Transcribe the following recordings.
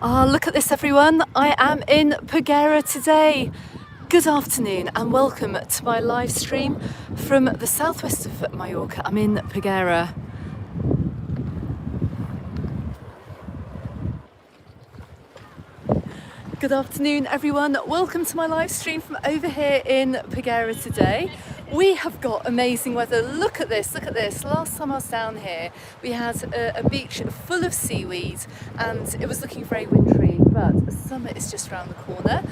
Look at this, everyone. I am in Peguera today. Good afternoon and welcome to my live stream from the southwest of Mallorca. I'm in Peguera. Good afternoon, everyone. Welcome to my live stream from over here in Peguera today. We have got amazing weather. Look at this, look at this. Last time I was down here, we had a beach full of seaweed and it was looking very wintry, but summer is just around the corner.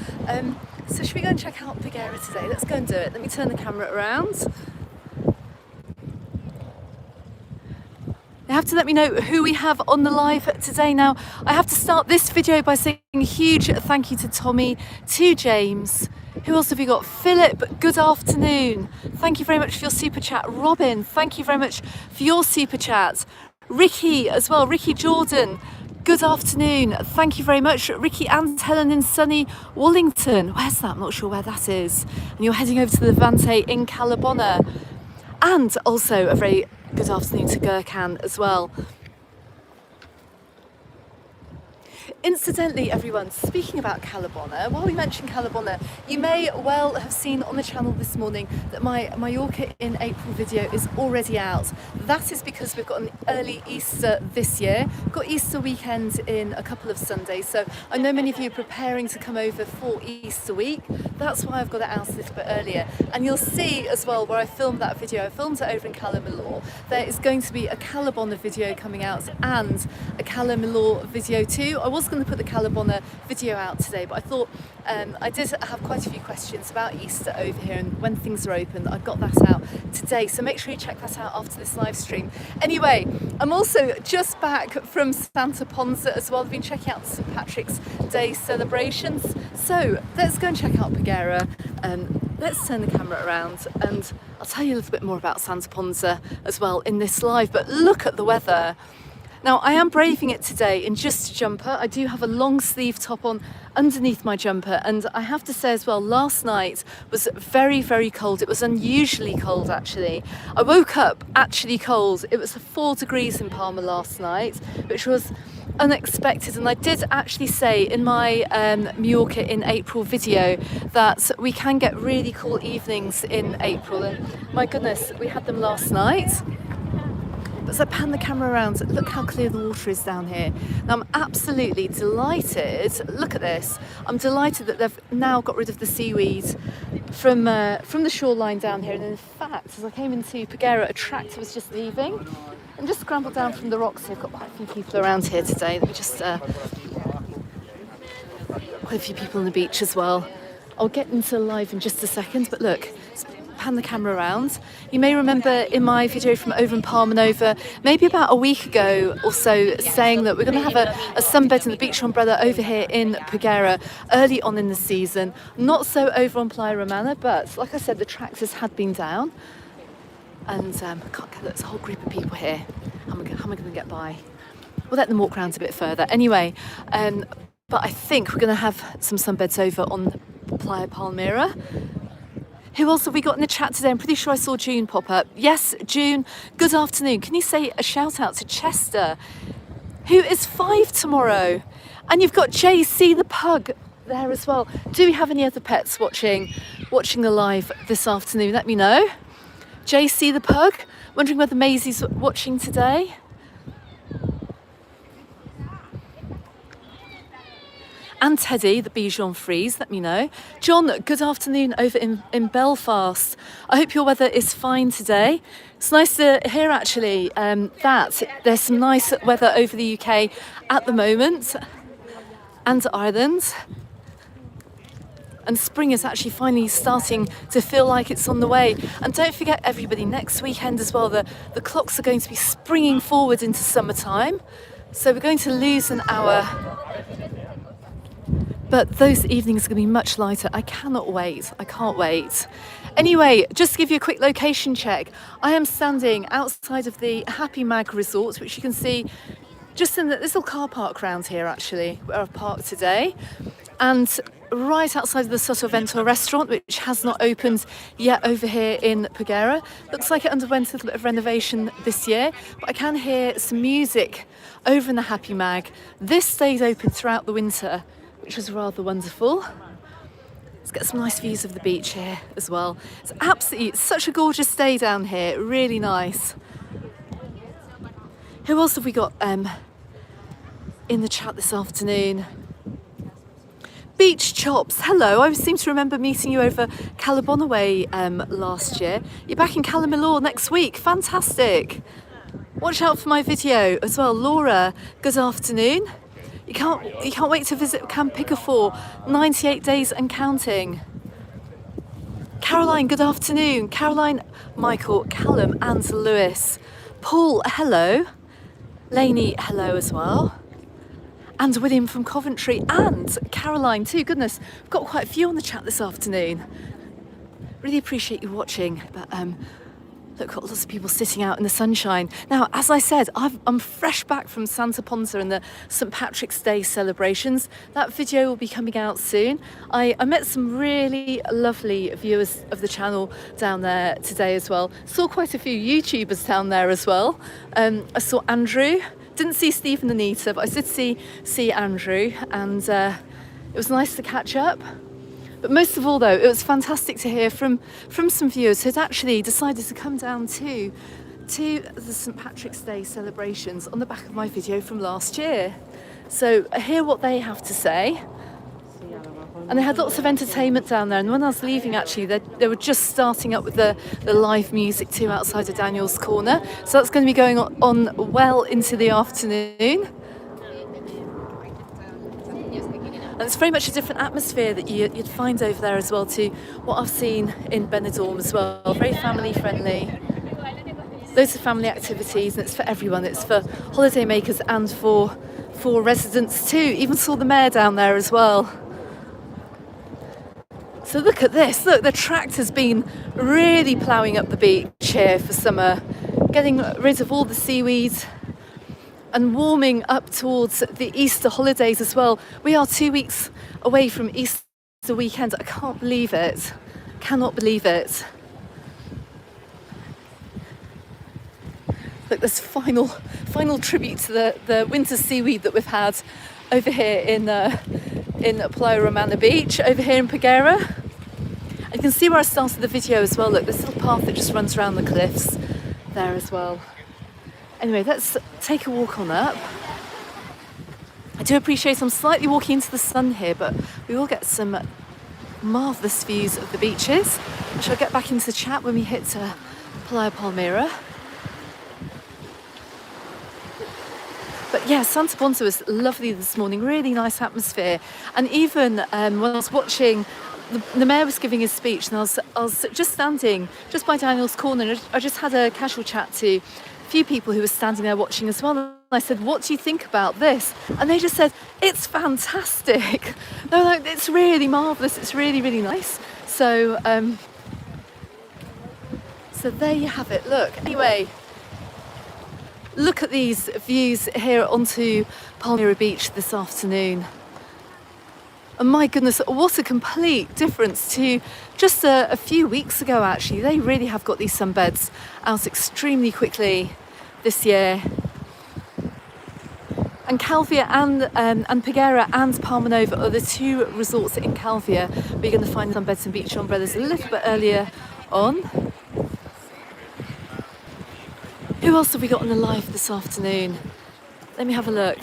So should we go and check out Peguera today? Let's go and do it. Let me turn the camera around. You have to let me know who we have on the live today. Now, I have to start this video by saying a huge thank you to Tommy, to James. Who else have we got? Philip, good afternoon. Thank you very much for your super chat. Robin, thank you very much for your super chat. Ricky as well, Ricky Jordan, good afternoon. Thank you very much. Ricky and Helen in sunny Wallington. Where's that? I'm not sure where that is. And you're heading over to the Levante in Calabona. And also a very good afternoon to Gurkhan as well. Incidentally, everyone, speaking about Calabona, while we mention Calabona, you may well have seen on the channel this morning that my Mallorca in April video is already out. That is because we've got an early Easter this year. We've got Easter weekend in a couple of Sundays, so I know many of you are preparing to come over for Easter week. That's why I've got it out a little bit earlier. And you'll see as well where I filmed that video, I filmed it over in Cala Milor. There is going to be a Calabona video coming out and a Cala Milor video too. I was going to put the Calabona video out today, but I thought I did have quite a few questions about Easter over here and when things are open. I got that out today, so make sure you check that out after this live stream. Anyway, I'm also just back from Santa Ponsa as well. I've been checking out the St. Patrick's Day celebrations, so let's go and check out Paguera. Let's turn the camera around and I'll tell you a little bit more about Santa Ponsa as well in this live, but look at the weather. Now, I am braving it today in just a jumper. I do have a long sleeve top on underneath my jumper, and I have to say as well, last night was very, very cold. It was unusually cold, actually. I woke up actually cold. It was 4 degrees in Palma last night, which was unexpected, and I did actually say in my Mallorca in April video that we can get really cool evenings in April, and my goodness, we had them last night. As I pan the camera around, look how clear the water is down here. Now, I'm absolutely delighted. Look at this. I'm delighted that they've now got rid of the seaweed from the shoreline down here. And in fact, as I came into Peguera, a tractor was just leaving and just scrambled down from the rocks. I've got quite a few people around here today. Let me just quite a few people on the beach as well. I'll get into live in just a second, but look. Pan the camera around. You may remember in my video from over in Palma Nova, maybe about a week ago or so, saying that we're going to have a sunbed in the beach umbrella over here in Peguera early on in the season. Not so over on Playa Romana, but like I said, the tractors had been down. And I can't get, there's a whole group of people here. How am I going to get by? We'll let them walk around a bit further. Anyway, but I think we're going to have some sunbeds over on Playa Palmera. Who else have we got in the chat today? I'm pretty sure I saw June pop up. Yes, June, good afternoon. Can you say a shout out to Chester, who is 5 tomorrow? And you've got JC the pug there as well. Do we have any other pets watching the live this afternoon? Let me know. JC the pug, wondering whether Maisie's watching today. And Teddy, the Bichon Frise, let me know. John, good afternoon over in Belfast. I hope your weather is fine today. It's nice to hear actually that there's some nice weather over the UK at the moment and Ireland. And spring is actually finally starting to feel like it's on the way. And don't forget everybody, next weekend as well, the clocks are going to be springing forward into summertime. So we're going to lose an hour. But those evenings are going to be much lighter. I cannot wait. I can't wait. Anyway, just to give you a quick location check, I am standing outside of the Happy Mag Resort, which you can see just in this little car park around here, actually, where I've parked today. And right outside of the Sottovento restaurant, which has not opened yet over here in Peguera. Looks like it underwent a little bit of renovation this year, but I can hear some music over in the Happy Mag. This stayed open throughout the winter, which was rather wonderful. Let's get some nice views of the beach here as well. It's such a gorgeous day down here, really nice. Who else have we got in the chat this afternoon? Beach Chops, hello. I seem to remember meeting you over Calabona way last year. You're back in Calamilor next week, fantastic. Watch out for my video as well. Laura, good afternoon. You can't wait to visit Camp Picafor, 98 days and counting. Caroline, good afternoon. Caroline, Michael, Callum and Lewis. Paul, hello. Lainey, hello as well. And William from Coventry, and Caroline too. Goodness, we've got quite a few on the chat this afternoon. Really appreciate you watching, but look, got lots of people sitting out in the sunshine. Now, as I said, I'm fresh back from Santa Ponsa and the St Patrick's Day celebrations. That video will be coming out soon. I met some really lovely viewers of the channel down there today as well. Saw quite a few YouTubers down there as well. I saw Andrew. Didn't see Steve and Anita, but I did see Andrew, and it was nice to catch up. But most of all, though, it was fantastic to hear from some viewers who'd actually decided to come down to the St Patrick's Day celebrations on the back of my video from last year. So I hear what they have to say. And they had lots of entertainment down there. And when I was leaving, actually, they were just starting up with the live music too outside of Daniel's Corner. So that's going to be going on well into the afternoon. And it's very much a different atmosphere that you'd find over there as well to what I've seen in Benidorm as well. Very family friendly. Loads of family activities, and it's for everyone. It's for holiday makers and for residents too. Even saw the mayor down there as well. So look at this, look, the tractor's been really ploughing up the beach here for summer, getting rid of all the seaweed and warming up towards the Easter holidays as well. We are 2 weeks away from Easter weekend. I can't believe it, cannot believe it. Look, this final tribute to the winter seaweed that we've had over here in Playa Romana Beach, over here in Peguera. And you can see where I started the video as well. Look, this little path that just runs around the cliffs there as well. Anyway, let's take a walk on up. I do appreciate I'm slightly walking into the sun here, but we will get some marvellous views of the beaches, which I'll get back into the chat when we hit Playa Palmera. But yeah, Santa Ponsa was lovely this morning, really nice atmosphere. And even when I was watching, the mayor was giving his speech, and I was just standing just by Daniel's Corner, and I just had a casual chat to a few people who were standing there watching as well. And I said, what do you think about this? And they just said, it's fantastic. They were like, it's really marvellous, it's really, really nice. So, so there you have it, look. Anyway, look at these views here onto Palmera Beach this afternoon. And my goodness, what a complete difference to just a few weeks ago, actually. They really have got these sunbeds out extremely quickly this year. And Calvia and Peguera and Palmanova are the two resorts in Calvia where you're going to find sunbeds and beach umbrellas a little bit earlier on. Who else have we got on the live this afternoon? Let me have a look.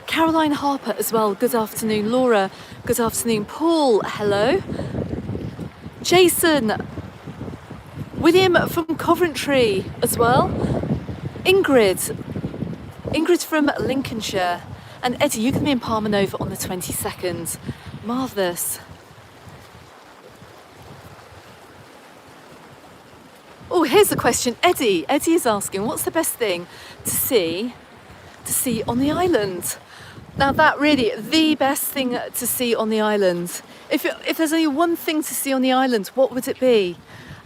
Caroline Harper as well, good afternoon. Laura, good afternoon. Paul, hello. Jason. William from Coventry as well. Ingrid from Lincolnshire. And Eddie, you can be in Palmanova on the 22nd. Marvellous. Oh, here's a question. Eddie is asking, what's the best thing to see on the island? Now that really, the best thing to see on the island. If there's only one thing to see on the island, what would it be?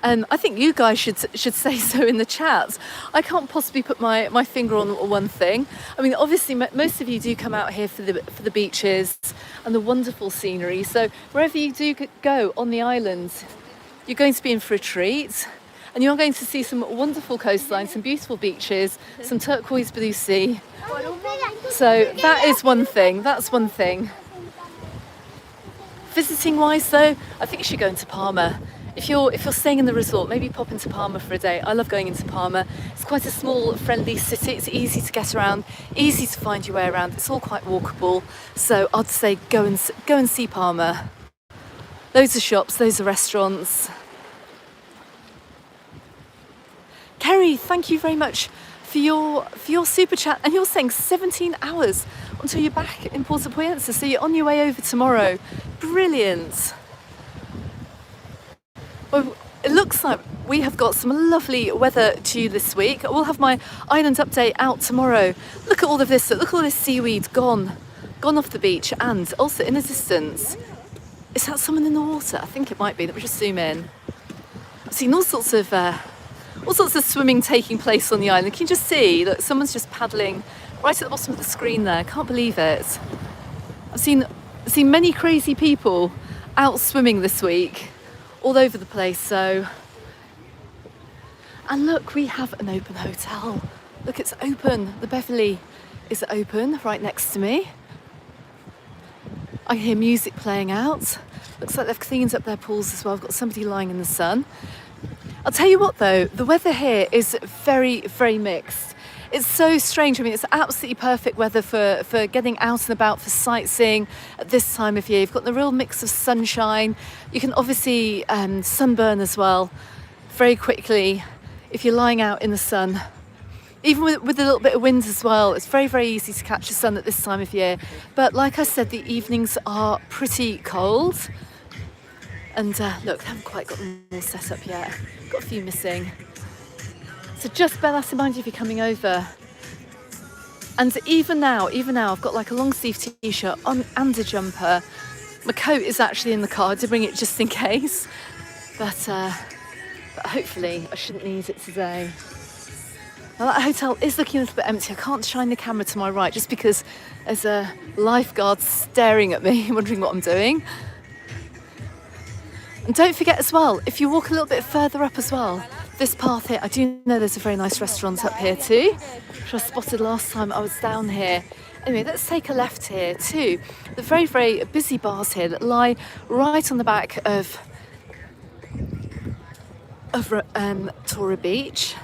I think you guys should say so in the chat. I can't possibly put my finger on one thing. I mean, obviously, most of you do come out here for the beaches. and the wonderful scenery. So wherever you do go on the island, you're going to be in for a treat. And you're going to see some wonderful coastlines, some beautiful beaches, some turquoise blue sea. So that is one thing, that's one thing. Visiting wise though, I think you should go into Palma. If you're staying in the resort, maybe pop into Palma for a day. I love going into Palma. It's quite a small, friendly city. It's easy to get around, easy to find your way around. It's all quite walkable. So I'd say go and see Palma. Loads of shops, loads of restaurants. Kerry, thank you very much for your super chat. And you're saying 17 hours until you're back in Puerto Puensa. So you're on your way over tomorrow. Brilliant. Well, it looks like we have got some lovely weather to you this week. We'll have my island update out tomorrow. Look at all of this, look at all this seaweed gone off the beach, and also in the distance. Is that someone in the water? I think it might be. Let me just zoom in. I've seen all sorts of swimming taking place on the island. Can you just see that someone's just paddling right at the bottom of the screen there? Can't believe it. I've seen many crazy people out swimming this week, all over the place. So, and look, we have an open hotel. Look, it's open. The Beverly is open right next to me. I can hear music playing out. Looks like they've cleaned up their pools as well. I've got somebody lying in the sun. I'll tell you what though, the weather here is very, very mixed. It's so strange. I mean, it's absolutely perfect weather for getting out and about, for sightseeing at this time of year. You've got the real mix of sunshine. You can obviously sunburn as well very quickly if you're lying out in the sun. Even with a little bit of wind as well, it's very, very easy to catch the sun at this time of year. But like I said, the evenings are pretty cold. And look, they haven't quite got them all set up yet. Got a few missing. So just bear that in mind if you're coming over. And even now, I've got like a long sleeve t-shirt on and a jumper. My coat is actually in the car. I did bring it just in case. But hopefully I shouldn't need it today. Now that hotel is looking a little bit empty. I can't shine the camera to my right just because there's a lifeguard staring at me, wondering what I'm doing. And don't forget as well, if you walk a little bit further up as well, this path here, I do know there's a very nice restaurant up here too, which I spotted last time I was down here. Anyway, let's take a left here to the very, very busy bars here that lie right on the back of Tora Beach.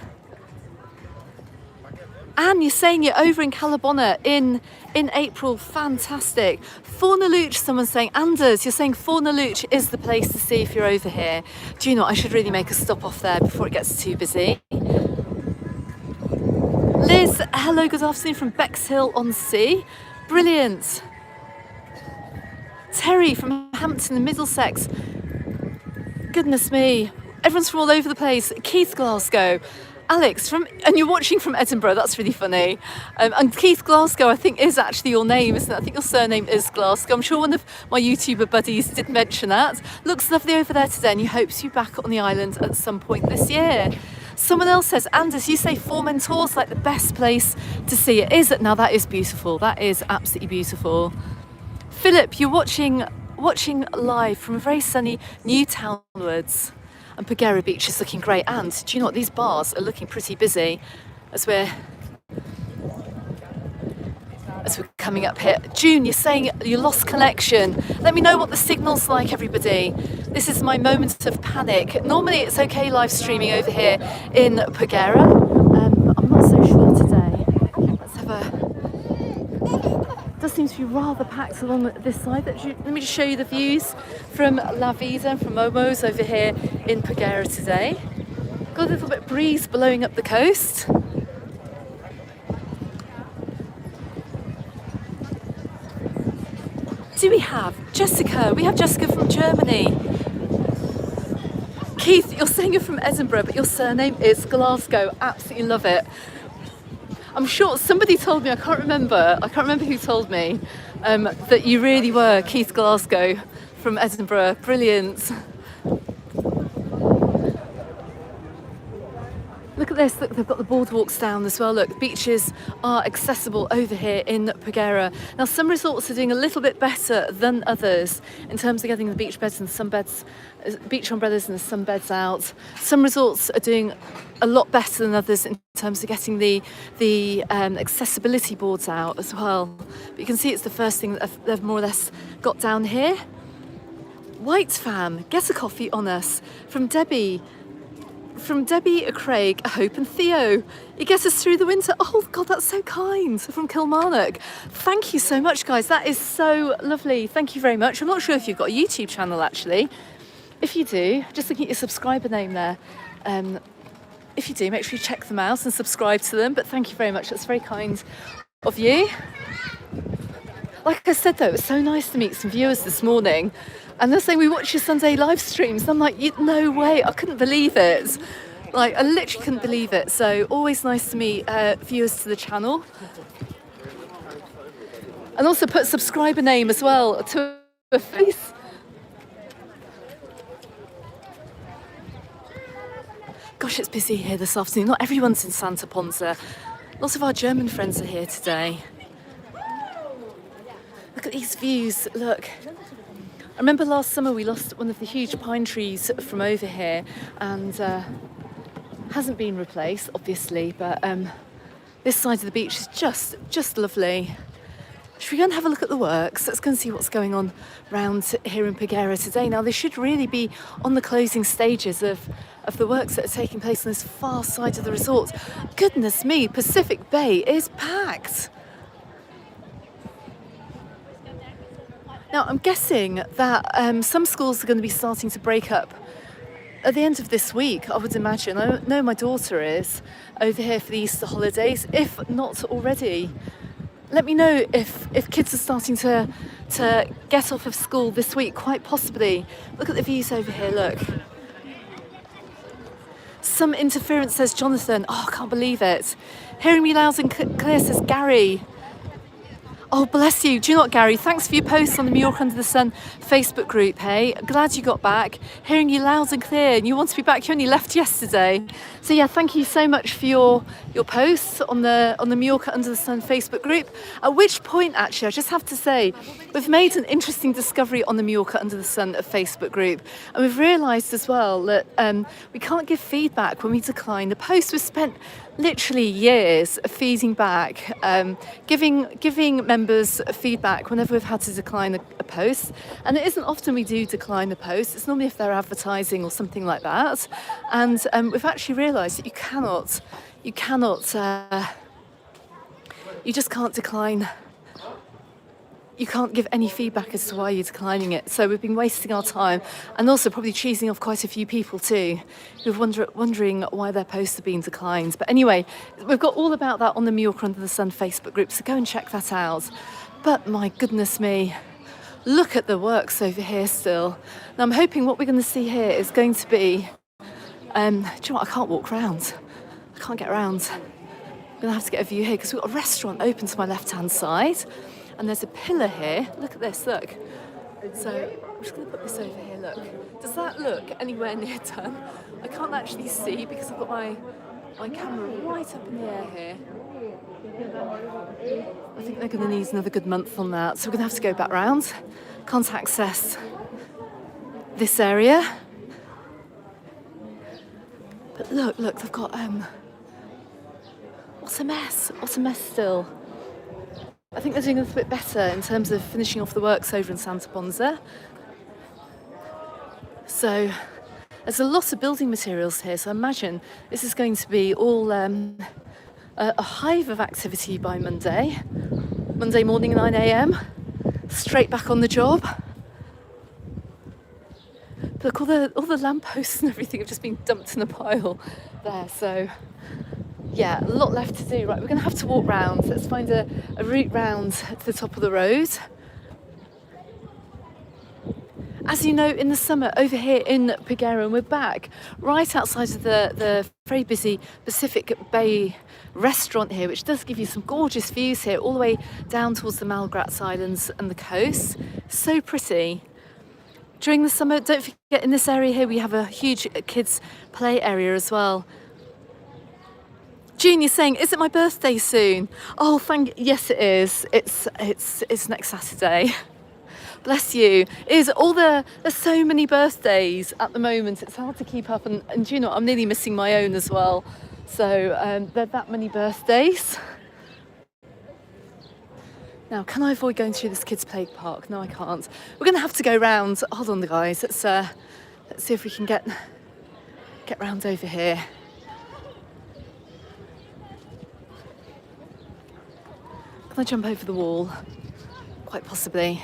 And you're saying you're over in Calabona in April. Fantastic. Fornaluch, someone's saying. Anders, you're saying Fornaluch is the place to see if you're over here. Do you know what? I should really make a stop off there before it gets too busy. Liz, hello, good afternoon from Bexhill-on-Sea. Brilliant. Terry from Hampton in Middlesex. Goodness me. Everyone's from all over the place. Keith, Glasgow. Alex, and you're watching from Edinburgh, that's really funny. And Keith Glasgow, I think, is actually your name, isn't it? I think your surname is Glasgow. I'm sure one of my YouTuber buddies did mention that. Looks lovely over there today, and you hope to be back on the island at some point this year. Someone else says, Anders, you say Formentor's like the best place to see it. Is it? Now that is beautiful. That is absolutely beautiful. Philip, you're watching live from a very sunny Newtownwards. And Paguera Beach is looking great, and do you know what, these bars are looking pretty busy as we're coming up here. June, you're saying you lost connection. Let me know what the signal's like, everybody. This is my moment of panic. Normally it's okay live streaming over here in Paguera, but I'm not so sure today. Let's have a... It does seem to be rather packed along this side. Let me just show you the views from La Vida and from Momo's over here in Paguera today. Got a little bit of breeze blowing up the coast. Do we have Jessica? We have Jessica from Germany. Keith, you're saying you're from Edinburgh, but your surname is Glasgow. Absolutely love it. I'm sure somebody told me, I can't remember who told me, that you really were Keith Glasgow from Edinburgh. Brilliant. Look at this, look, they've got the boardwalks down as well. Look, the beaches are accessible over here in Peguera. Now, some resorts are doing a little bit better than others in terms of getting the beach beds and sunbeds, beach umbrellas and the sunbeds out. Some resorts are doing a lot better than others in terms of getting the accessibility boards out as well. But you can see it's the first thing that they've more or less got down here. White Fam, get a coffee on us from Debbie. From Debbie, Craig, Hope and Theo. You get us through the winter. Oh God, that's so kind. From Kilmarnock. Thank you so much, guys. That is so lovely. Thank you very much. I'm not sure if you've got a YouTube channel actually. If you do, just looking at your subscriber name there. If you do, make sure you check them out and subscribe to them. But thank you very much. That's very kind of you. Like I said though, it was so nice to meet some viewers this morning. And they're saying, we watch your Sunday live streams. And I'm like, no way, I couldn't believe it. Like, I literally couldn't believe it. So always nice to meet viewers to the channel. And also put subscriber name as well to a face. Gosh, it's busy here this afternoon. Not everyone's in Santa Ponsa. Lots of our German friends are here today. Look at these views, look. I remember last summer we lost one of the huge pine trees from over here and hasn't been replaced, obviously, but this side of the beach is just lovely. Should we go and have a look at the works? Let's go and see what's going on round here in Paguera today. Now, they should really be on the closing stages of the works that are taking place on this far side of the resort. Goodness me, Pacific Bay is packed. Now, I'm guessing that some schools are going to be starting to break up at the end of this week, I would imagine. I know my daughter is over here for the Easter holidays, if not already. Let me know if kids are starting to get off of school this week, quite possibly. Look at the views over here, look. Some interference, says Jonathan. Oh, I can't believe it. Hearing me loud and clear, says Gary. Oh, bless you. Do you know what, Gary? Thanks for your posts on the Mallorca Under the Sun Facebook group, hey? Glad you got back. Hearing you loud and clear, and you want to be back. You only left yesterday. So yeah, thank you so much for your posts on the Mallorca Under the Sun Facebook group. At which point, actually, I just have to say, we've made an interesting discovery on the Mallorca Under the Sun Facebook group. And we've realised as well that we can't give feedback when we decline a post. We've spent literally years feeding back, giving members feedback whenever we've had to decline a post. And it isn't often we do decline a post. It's normally if they're advertising or something like that. And we've actually realised that you just can't decline. You can't give any feedback as to why you're declining it. So we've been wasting our time and also probably cheesing off quite a few people too, who've wondering why their posts are being declined. But anyway, we've got all about that on the Mallorca Under the Sun Facebook group, so go and check that out. But my goodness me, look at the works over here still. Now I'm hoping what we're going to see here is going to be, do you know what, I can't walk round. I can't get around. I'm going to have to get a view here because we've got a restaurant open to my left-hand side. And there's a pillar here. Look at this, look. So I'm just going to put this over here, look. Does that look anywhere near done? I can't actually see because I've got my camera right up in the air here. I think they're going to need another good month on that. So we're going to have to go back round. Can't access this area. But look, they've got, what a mess still. I think they're doing a little bit better in terms of finishing off the works over in Santa Ponsa. So there's a lot of building materials here, so I imagine this is going to be all a hive of activity by Monday morning, 9 a.m, straight back on the job. Look, all the lampposts and everything have just been dumped in a pile there, so yeah, a lot left to do. Right, we're going to have to walk round. Let's find a route round to the top of the road. As you know, in the summer over here in Peguera, and we're back right outside of the very busy Pacific Bay restaurant here, which does give you some gorgeous views here, all the way down towards the Malgrat Islands and the coast. So pretty. During the summer, don't forget, in this area here, we have a huge kids' play area as well. June, you're saying, is it my birthday soon? Oh, yes, it is. It's next Saturday. Bless you. There's so many birthdays at the moment. It's hard to keep up, and do you know what? I'm nearly missing my own as well. So there are that many birthdays. Now, can I avoid going through this kids' play park? No, I can't. We're going to have to go round. Hold on, guys. Let's see if we can get round over here. Can I jump over the wall? Quite possibly.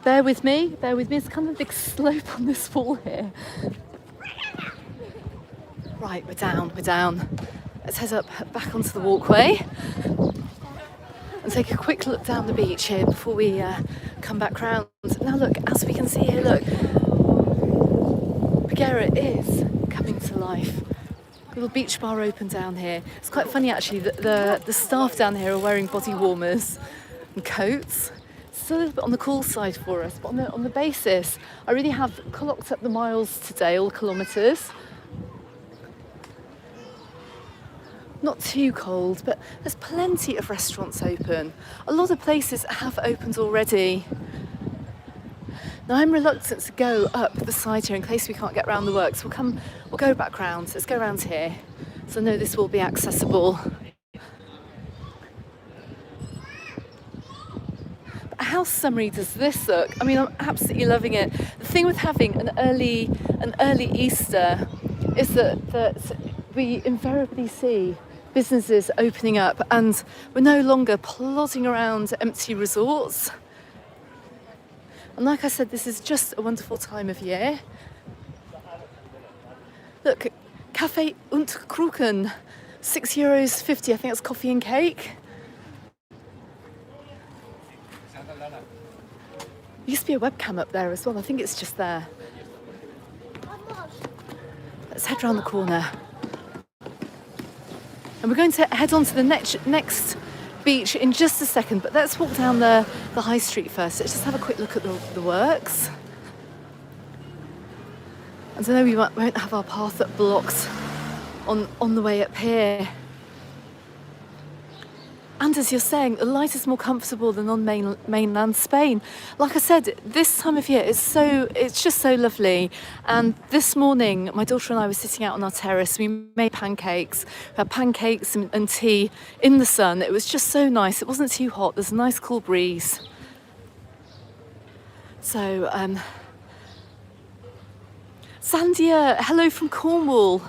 Bear with me. It's kind of a big slope on this wall here. Right, we're down. Let's head back onto the walkway and take a quick look down the beach here before we come back round. Now look, as we can see here, look, Peguera is coming to life. Little beach bar open down here. It's quite funny actually that the staff down here are wearing body warmers and coats. It's a little bit on the cool side for us, but on the basis, I really have clocked up the miles today, all kilometres. Not too cold, but there's plenty of restaurants open. A lot of places have opened already. Now I'm reluctant to go up the side here in case we can't get round the works. We'll go back round. Let's go round here. So I know this will be accessible. But how summery does this look? I mean, I'm absolutely loving it. The thing with having an early Easter is that we invariably see businesses opening up and we're no longer plodding around empty resorts. And like I said, this is just a wonderful time of year. Look, Café und Kuchen, €6.50. I think that's coffee and cake. There used to be a webcam up there as well. I think it's just there. Let's head round the corner. And we're going to head on to the next beach in just a second, but let's walk down the high street first. Let's just have a quick look at the works. And I know we won't have our path blocked on the way up here. And as you're saying, the light is more comfortable than on mainland Spain. Like I said, this time of year it's just so lovely. And this morning, my daughter and I were sitting out on our terrace. We made pancakes. We had pancakes and tea in the sun. It was just so nice. It wasn't too hot. There's a nice cool breeze. So, Sandia, hello from Cornwall.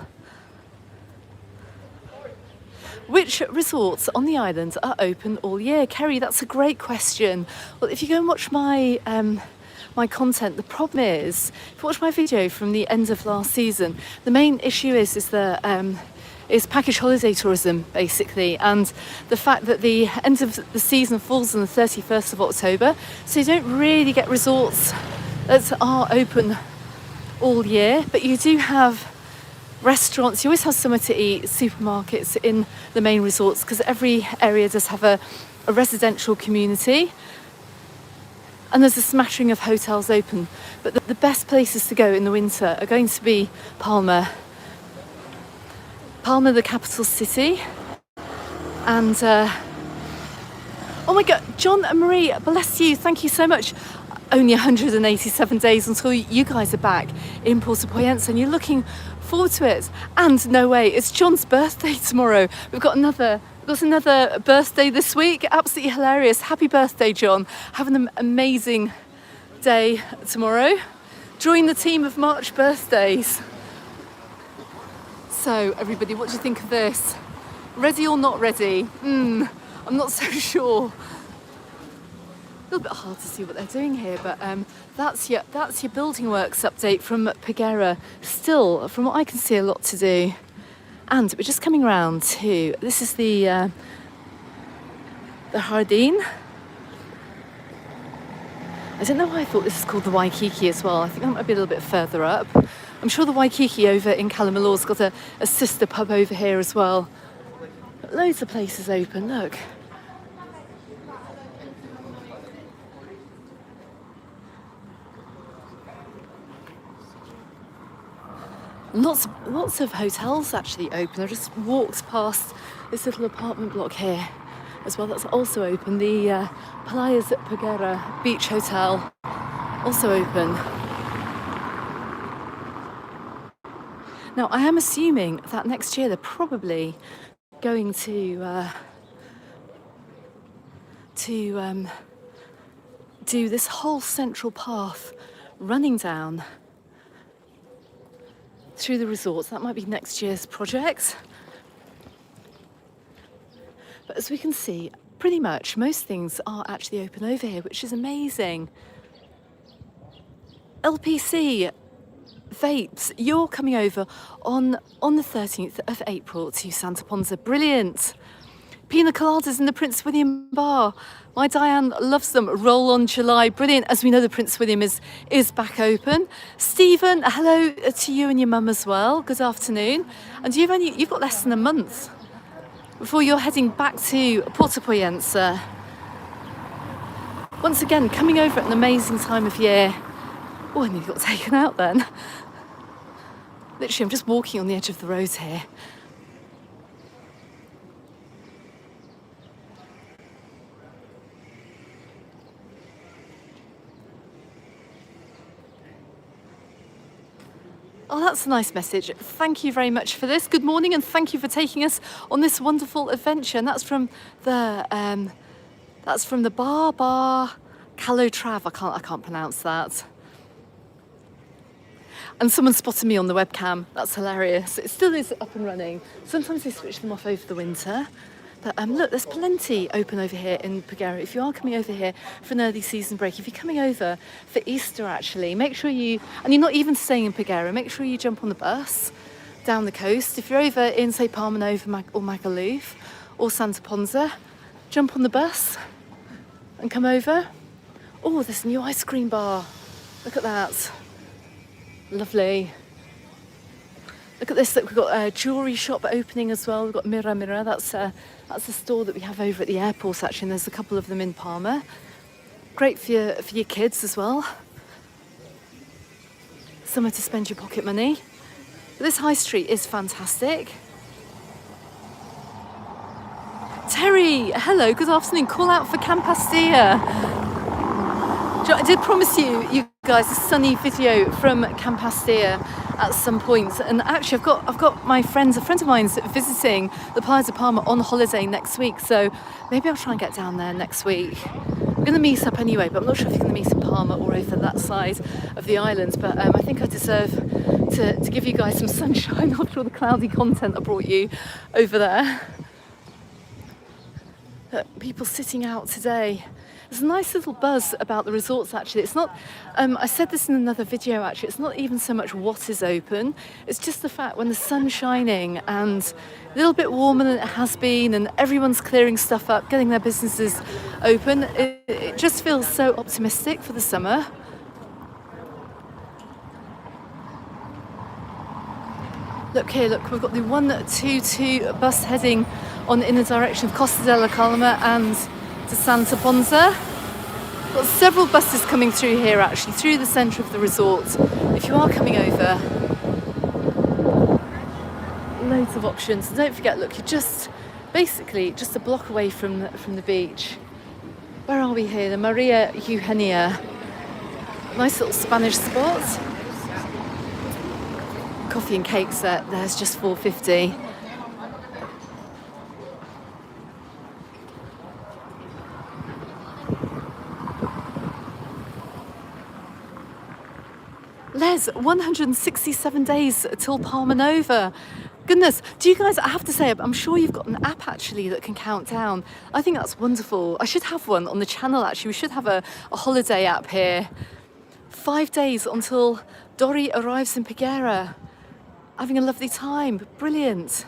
Which resorts on the island are open all year? Kerry, that's a great question. Well, if you go and watch my content, the problem is, if you watch my video from the end of last season, the main issue is package holiday tourism, basically, and the fact that the end of the season falls on the 31st of October, so you don't really get resorts that are open all year, but you do have restaurants. You always have somewhere to eat, supermarkets in the main resorts, because every area does have a residential community, and there's a smattering of hotels open. But the best places to go in the winter are going to be Palma, the capital city, and oh my god, John and Marie, bless you, thank you so much. Only 187 days until you guys are back in Puerto Poyensa, and you're looking forward to it. And no way, it's John's birthday tomorrow. We've got another birthday this week. Absolutely hilarious. Happy birthday, John. Have an amazing day tomorrow. Join the team of March birthdays. So everybody, what do you think of this? Ready or not ready? I'm not so sure. A little bit hard to see what they're doing here, but that's your building works update from Peguera. Still, from what I can see, a lot to do. And we're just coming round to, this is the Jardín. I don't know why I thought this is called the Waikiki as well. I think that might be a little bit further up. I'm sure the Waikiki over in Calamalor's got a sister pub over here as well. But loads of places open, look. And lots of hotels actually open. I just walked past this little apartment block here as well. That's also open. The Playas at Peguera Beach Hotel also open. Now I am assuming that next year they're probably going to do this whole central path running down through the resorts. That might be next year's project. But as we can see, pretty much most things are actually open over here, which is amazing. LPC Vapes, you're coming over on the 13th of April to Santa Ponsa. Brilliant. Pina coladas in the Prince William bar. My Diane loves them. Roll on July. Brilliant. As we know, the Prince William is back open. Stephen, hello to you and your mum as well. Good afternoon. And you've got less than a month before you're heading back to Porto Poyensa. Once again, coming over at an amazing time of year. Oh, I nearly got taken out then. Literally, I'm just walking on the edge of the road here. Oh, that's a nice message. Thank you very much for this. Good morning, and thank you for taking us on this wonderful adventure. And that's from the Bar Calotrav. I can't pronounce that. And someone spotted me on the webcam. That's hilarious. It still is up and running. Sometimes they switch them off over the winter. But look, there's plenty open over here in Paguera. If you are coming over here for an early season break, if you're coming over for Easter actually, make sure and you're not even staying in Paguera, make sure you jump on the bus down the coast. If you're over in, say, Palma Nova or Magaluf or Santa Ponsa, jump on the bus and come over. Oh, there's a new ice cream bar. Look at that. Lovely. Look at this, look, we've got a jewellery shop opening as well. We've got Mira. That's a store that we have over at the airport actually, and there's a couple of them in Palma. Great for your kids as well. Somewhere to spend your pocket money. But this high street is fantastic. Terry, hello, good afternoon. Call out for Campastia. I did promise you guys a sunny video from Campastia at some point, and actually I've got a friend of mine's visiting the Playa de Palma on holiday next week, so maybe I'll try and get down there next week. I'm going to meet up anyway, but I'm not sure if you're going to meet in Palma or over that side of the island, but I think I deserve to give you guys some sunshine after all the cloudy content I brought you over there. People sitting out today. There's a nice little buzz about the resorts actually. It's not, I said this in another video actually, it's not even so much what is open, it's just the fact when the sun's shining and a little bit warmer than it has been and everyone's clearing stuff up, getting their businesses open, it just feels so optimistic for the summer. Look here, look, we've got the 122 bus heading in the direction of Costa della Calma and to Santa Ponsa. Got several buses coming through here actually, through the centre of the resort. If you are coming over, loads of options. And don't forget, look, you're basically just a block away from the beach. Where are we here? The Maria Eugenia. Nice little Spanish spot. Coffee and cake set, there's just $4.50. Les, 167 days till Palma Nova. Goodness, do you guys, I have to say, I'm sure you've got an app actually that can count down. I think that's wonderful. I should have one on the channel actually. We should have a holiday app here. 5 days until Dori arrives in Peguera. Having a lovely time, brilliant.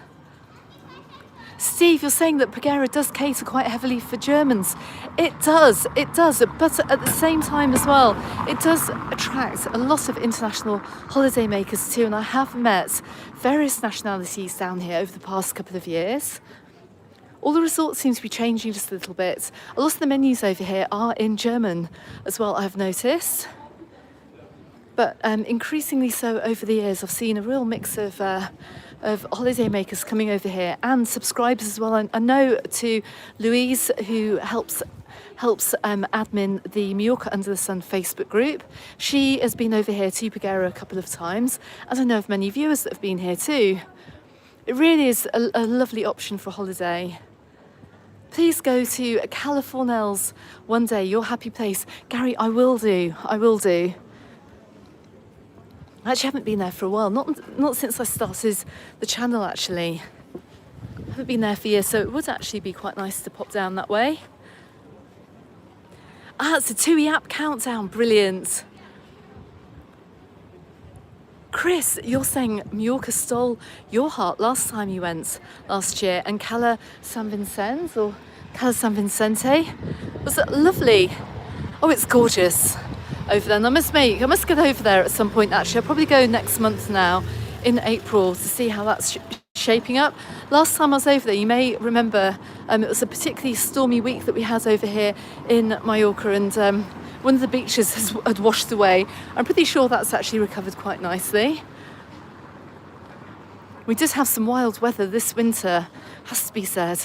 Steve, you're saying that Peguera does cater quite heavily for Germans. It does, but at the same time as well, it does attract a lot of international holidaymakers too, and I have met various nationalities down here over the past couple of years. All the resorts seem to be changing just a little bit. A lot of the menus over here are in German as well, I've noticed. but increasingly so over the years. I've seen a real mix of holiday makers coming over here and subscribers as well. I know to Louise, who helps admin the Mallorca Under the Sun Facebook group. She has been over here to Peguera a couple of times, and I know of many viewers that have been here too. It really is a lovely option for a holiday. Please go to Californell's one day, your happy place. Gary, I will do. I actually haven't been there for a while, not since I started the channel actually. I haven't been there for years, so it would actually be quite nice to pop down that way. It's a TUI app countdown, brilliant. Chris, you're saying Mallorca stole your heart last time you went last year, and Cala San Vicente was it lovely? Oh, it's gorgeous over there. And I must get over there at some point actually. I'll probably go next month now in April to see how that's shaping up. Last time I was over there, you may remember, it was a particularly stormy week that we had over here in Mallorca, and one of the beaches had washed away. I'm pretty sure that's actually recovered quite nicely. We did have some wild weather this winter, has to be said.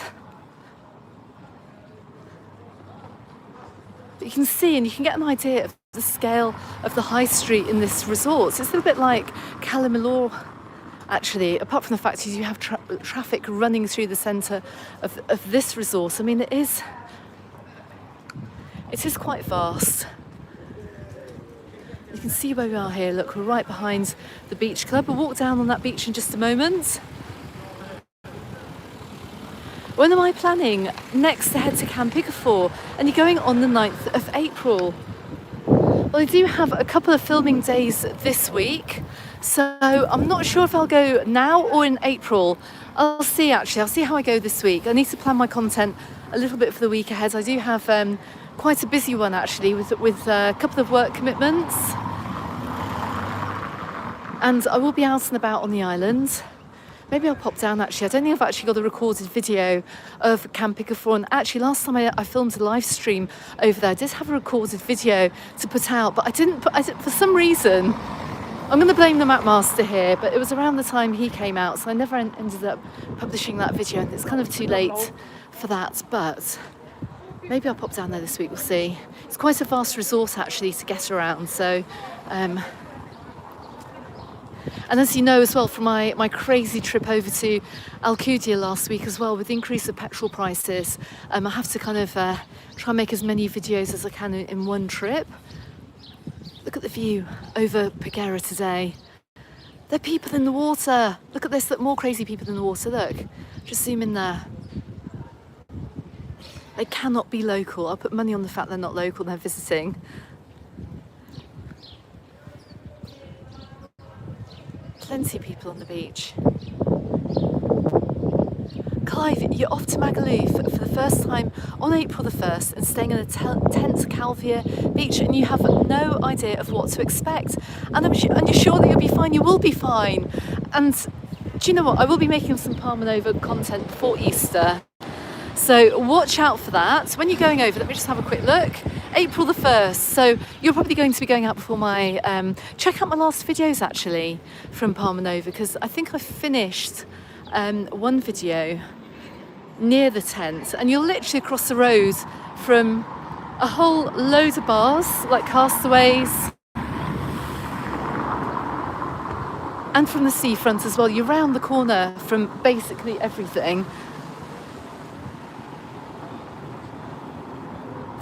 But you can see and you can get an idea of the scale of the high street in this resort. So it's a little bit like Cala Milor, actually, apart from the fact you have traffic running through the centre of this resort. I mean, it is quite vast. You can see where we are here. Look, we're right behind the beach club. We'll walk down on that beach in just a moment. When am I planning next to head to Campica for? And you're going on the 9th of April. Well, I do have a couple of filming days this week, so I'm not sure if I'll go now or in April. I'll see actually. I'll see how I go this week. I need to plan my content a little bit for the week ahead. I do have quite a busy one actually with a couple of work commitments, and I will be out and about on the island. Maybe I'll pop down actually. I don't think I've actually got a recorded video of Campica for, and actually last time I filmed a live stream over there, I did have a recorded video to put out, but I didn't for some reason. I'm going to blame the map master here, but it was around the time he came out, so I never ended up publishing that video, and it's kind of too late for that, but maybe I'll pop down there this week, we'll see. It's quite a vast resort actually to get around, so and as you know as well from my crazy trip over to Alcudia last week as well, with the increase of petrol prices, I have to kind of try and make as many videos as I can in one trip. Look at the view over Peguera today. There are people in the water. Look at this, look, more crazy people in the water, look. Just zoom in there. They cannot be local. I'll put money on the fact they're not local, they're visiting. Plenty of people on the beach. Clive, you're off to Magaluf for the first time on April the 1st and staying in a tent Calvia beach, and you have no idea of what to expect. And you're sure that you'll be fine. You will be fine. And do you know what? I will be making some Palma Nova content before Easter. So watch out for that. When you're going over, let me just have a quick look. April the 1st. So you're probably going to be going out before my... check out my last videos actually from Palma Nova, because I think I finished one video near the tent, and you're literally across the road from a whole load of bars like Castaways, and from the seafront as well. You're round the corner from basically everything.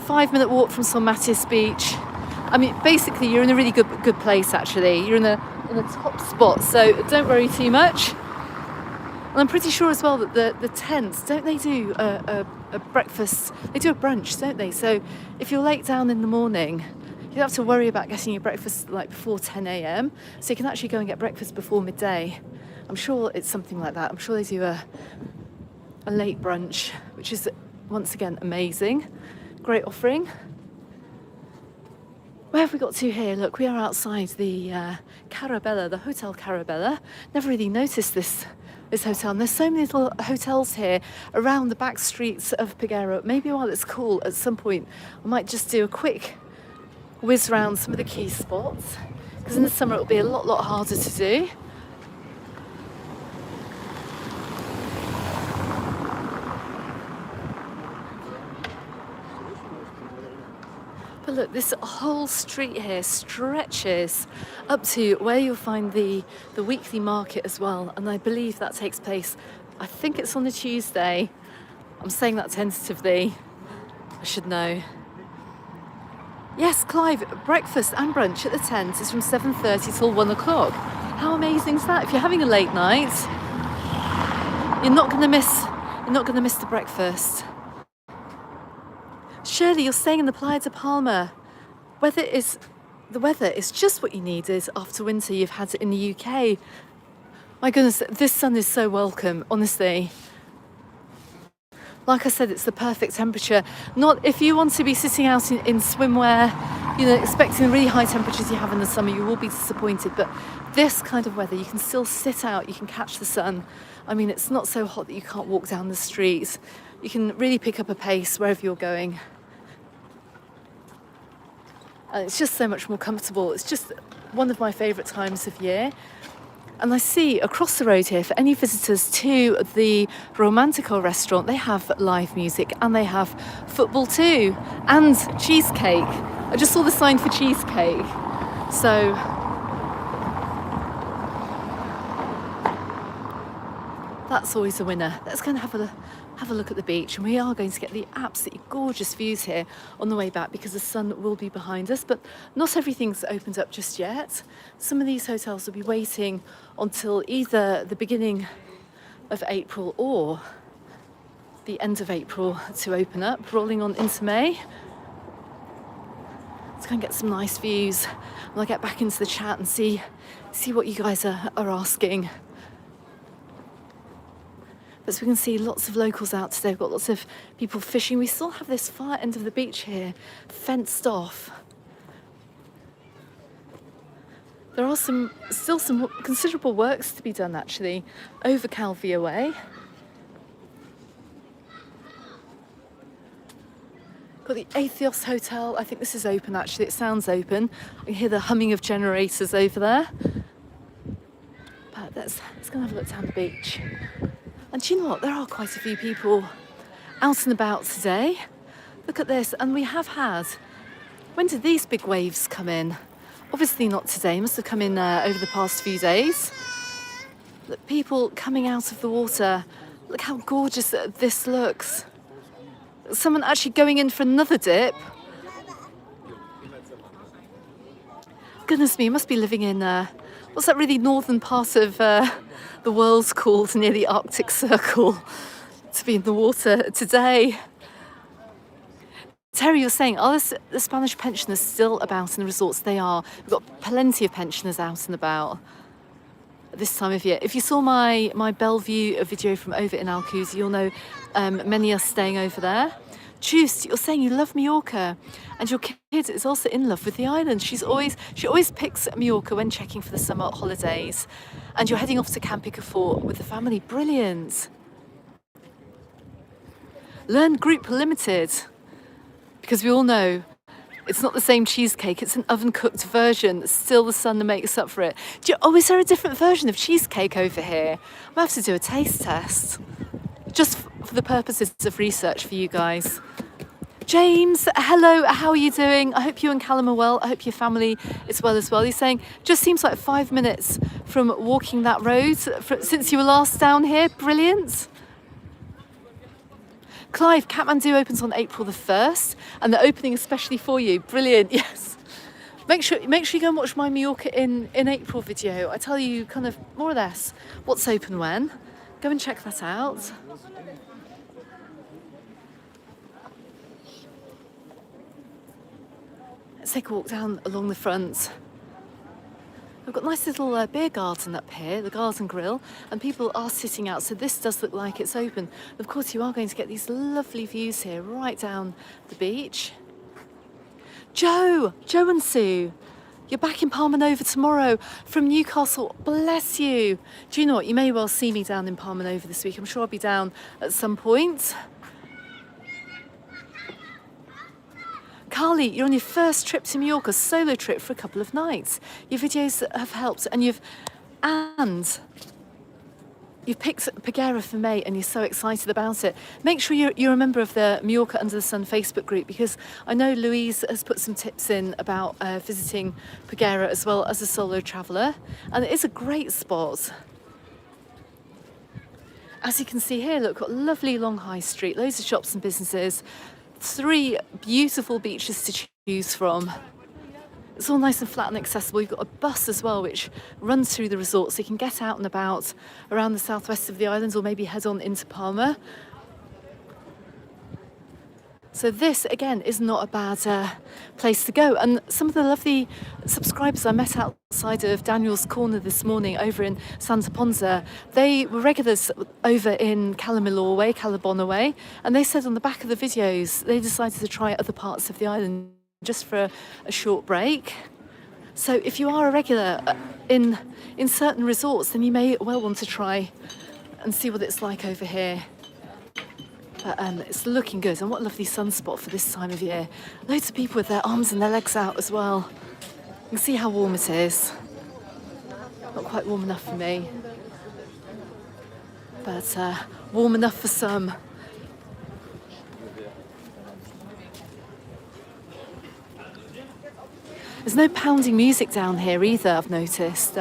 5-minute walk from San Matis Beach. I mean, basically you're in a really good place actually. You're in a top spot, so don't worry too much. And I'm pretty sure as well that the tents, don't they do a breakfast? They do a brunch, don't they? So if you're late down in the morning, you don't have to worry about getting your breakfast like before 10 a.m. So you can actually go and get breakfast before midday. I'm sure it's something like that. I'm sure they do a late brunch, which is once again amazing. Great offering. Where have we got to here? Look, we are outside the Carabella, the Hotel Carabella. Never really noticed this hotel, and there's so many little hotels here around the back streets of Peguera. Maybe while it's cool at some point I might just do a quick whiz round some of the key spots. because in the summer it'll be a lot harder to do. But look, this whole street here stretches up to where you'll find the weekly market as well. And I believe that takes place, I think it's on a Tuesday. I'm saying that tentatively. I should know. Yes, Clive, breakfast and brunch at the tent is from 7:30 till 1 o'clock. How amazing is that? If you're having a late night, you're not going to miss the breakfast. Shirley, you're staying in the Playa de Palma. The weather is just what you needed after winter you've had in the UK. My goodness, this sun is so welcome, honestly. Like I said, it's the perfect temperature. Not if you want to be sitting out in swimwear, expecting the really high temperatures you have in the summer, you will be disappointed. But this kind of weather, you can still sit out, you can catch the sun. I mean, it's not so hot that you can't walk down the streets. You can really pick up a pace wherever you're going. And it's just so much more comfortable. It's just one of my favourite times of year. And I see across the road here, for any visitors to the Romantico restaurant, they have live music and they have football too, and cheesecake. I just saw the sign for cheesecake. So that's always a winner. Let's go and have a look at the beach, and we are going to get the absolutely gorgeous views here on the way back because the sun will be behind us, but not everything's opened up just yet. Some of these hotels will be waiting until either the beginning of April or the end of April to open up, rolling on into May. Let's go and get some nice views, and I'll get back into the chat and see what you guys are asking. As we can see, lots of locals out today. We've got lots of people fishing. We still have this far end of the beach here, fenced off. There are still some considerable works to be done, actually, over Calvia Way. Got the Atheos Hotel. I think this is open, actually. It sounds open. I can hear the humming of generators over there. But let's go and have a look down the beach. And do you know what? There are quite a few people out and about today. Look at this. And we have had... When did these big waves come in? Obviously not today. Must have come in over the past few days. Look, people coming out of the water. Look how gorgeous this looks. Someone actually going in for another dip. Goodness me, must be living in... what's that really northern part of... the world's called, near the Arctic Circle, to be in the water today. Terry, you're saying, are the Spanish pensioners still about in the resorts? They are. We've got plenty of pensioners out and about at this time of year. If you saw my Bellevue video from over in Alcuza, you'll know many are staying over there. Juice, you're saying you love Mallorca, and your kid is also in love with the island. She always picks Mallorca when checking for the summer holidays. And you're heading off to Camp Picafort with the family. Brilliant. Learn Group Limited, because we all know it's not the same cheesecake. It's an oven-cooked version. Still, the sun makes up for it. Is there a different version of cheesecake over here? I have to do a taste test, just for the purposes of research for you guys. James, hello, how are you doing? I hope you and Callum are well. I hope your family is well as well. He's saying, just seems like 5 minutes from walking that road since you were last down here. Brilliant. Clive, Kathmandu opens on April the 1st, and they're opening especially for you. Brilliant, yes. Make sure you go and watch my Mallorca in April video. I tell you kind of more or less what's open when. Go and check that out. Let's take a walk down along the front. We've got a nice little beer garden up here, the garden grill, and people are sitting out, so this does look like it's open. Of course, you are going to get these lovely views here right down the beach. Joe and Sue, you're back in Palma Nova tomorrow from Newcastle. Bless you. Do you know what? You may well see me down in Palma Nova this week. I'm sure I'll be down at some point. Carly, you're on your first trip to Mallorca, solo trip for a couple of nights. Your videos have helped, and you've picked Peguera for May and you're so excited about it. Make sure you're a member of the Mallorca Under the Sun Facebook group, because I know Louise has put some tips in about visiting Peguera as well as a solo traveller, and it is a great spot. As you can see here, look, got a lovely long high street, loads of shops and businesses, 3 beautiful beaches to choose from. It's all nice and flat and accessible. You've got a bus as well which runs through the resort, so you can get out and about around the southwest of the islands, or maybe head on into Palma. So this, again, is not a bad place to go. And some of the lovely subscribers I met outside of Daniel's Corner this morning over in Santa Ponsa, they were regulars over in Calamilor way, Calabona way, and they said on the back of the videos they decided to try other parts of the island just for a short break. So if you are a regular in certain resorts, then you may well want to try and see what it's like over here. But it's looking good, and what a lovely sunspot for this time of year. Loads of people with their arms and their legs out as well. You can see how warm it is. Not quite warm enough for me, but warm enough for some. There's no pounding music down here either, I've noticed.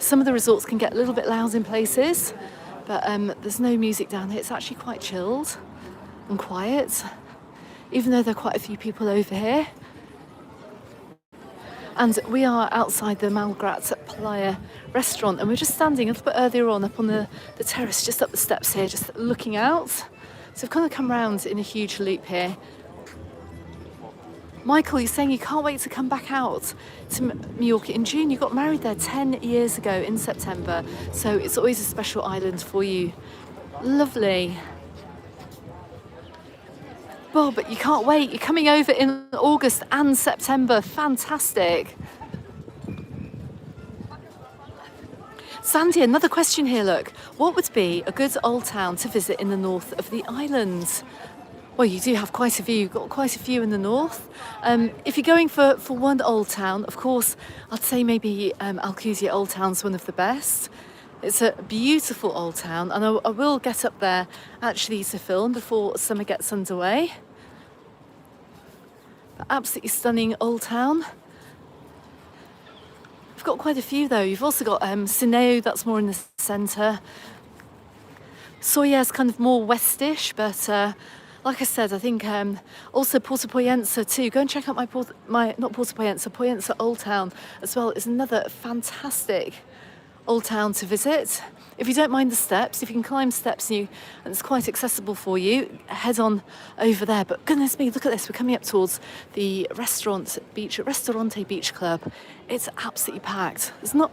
Some of the resorts can get a little bit loud in places, but there's no music down here. It's actually quite chilled and quiet, even though there are quite a few people over here. And we are outside the Malgrat Playa restaurant, and we're just standing a little bit earlier on up on the terrace, just up the steps here, just looking out. So we've kind of come round in a huge loop here. Michael, you're saying you can't wait to come back out to Mallorca in June. You got married there 10 years ago in September, so it's always a special island for you. Lovely. Well, but you can't wait. You're coming over in August and September. Fantastic. Sandy, another question here, look. What would be a good old town to visit in the north of the island? Well, you do have quite a few. You've got quite a few in the north. If you're going for one old town, of course, I'd say maybe Alcudia Old Town's one of the best. It's a beautiful old town, and I will get up there actually to film before summer gets underway. Absolutely stunning old town. We've got quite a few though. You've also got Sineo, that's more in the centre. Soya's kind of more westish, but like I said, I think also Porto Poyensa too. Go and check out Poyensa Old Town as well. It's another fantastic old town to visit. If you don't mind the steps, if you can climb steps and it's quite accessible for you, head on over there. But goodness me, look at this. We're coming up towards the Ristorante Beach Club. It's absolutely packed. There's not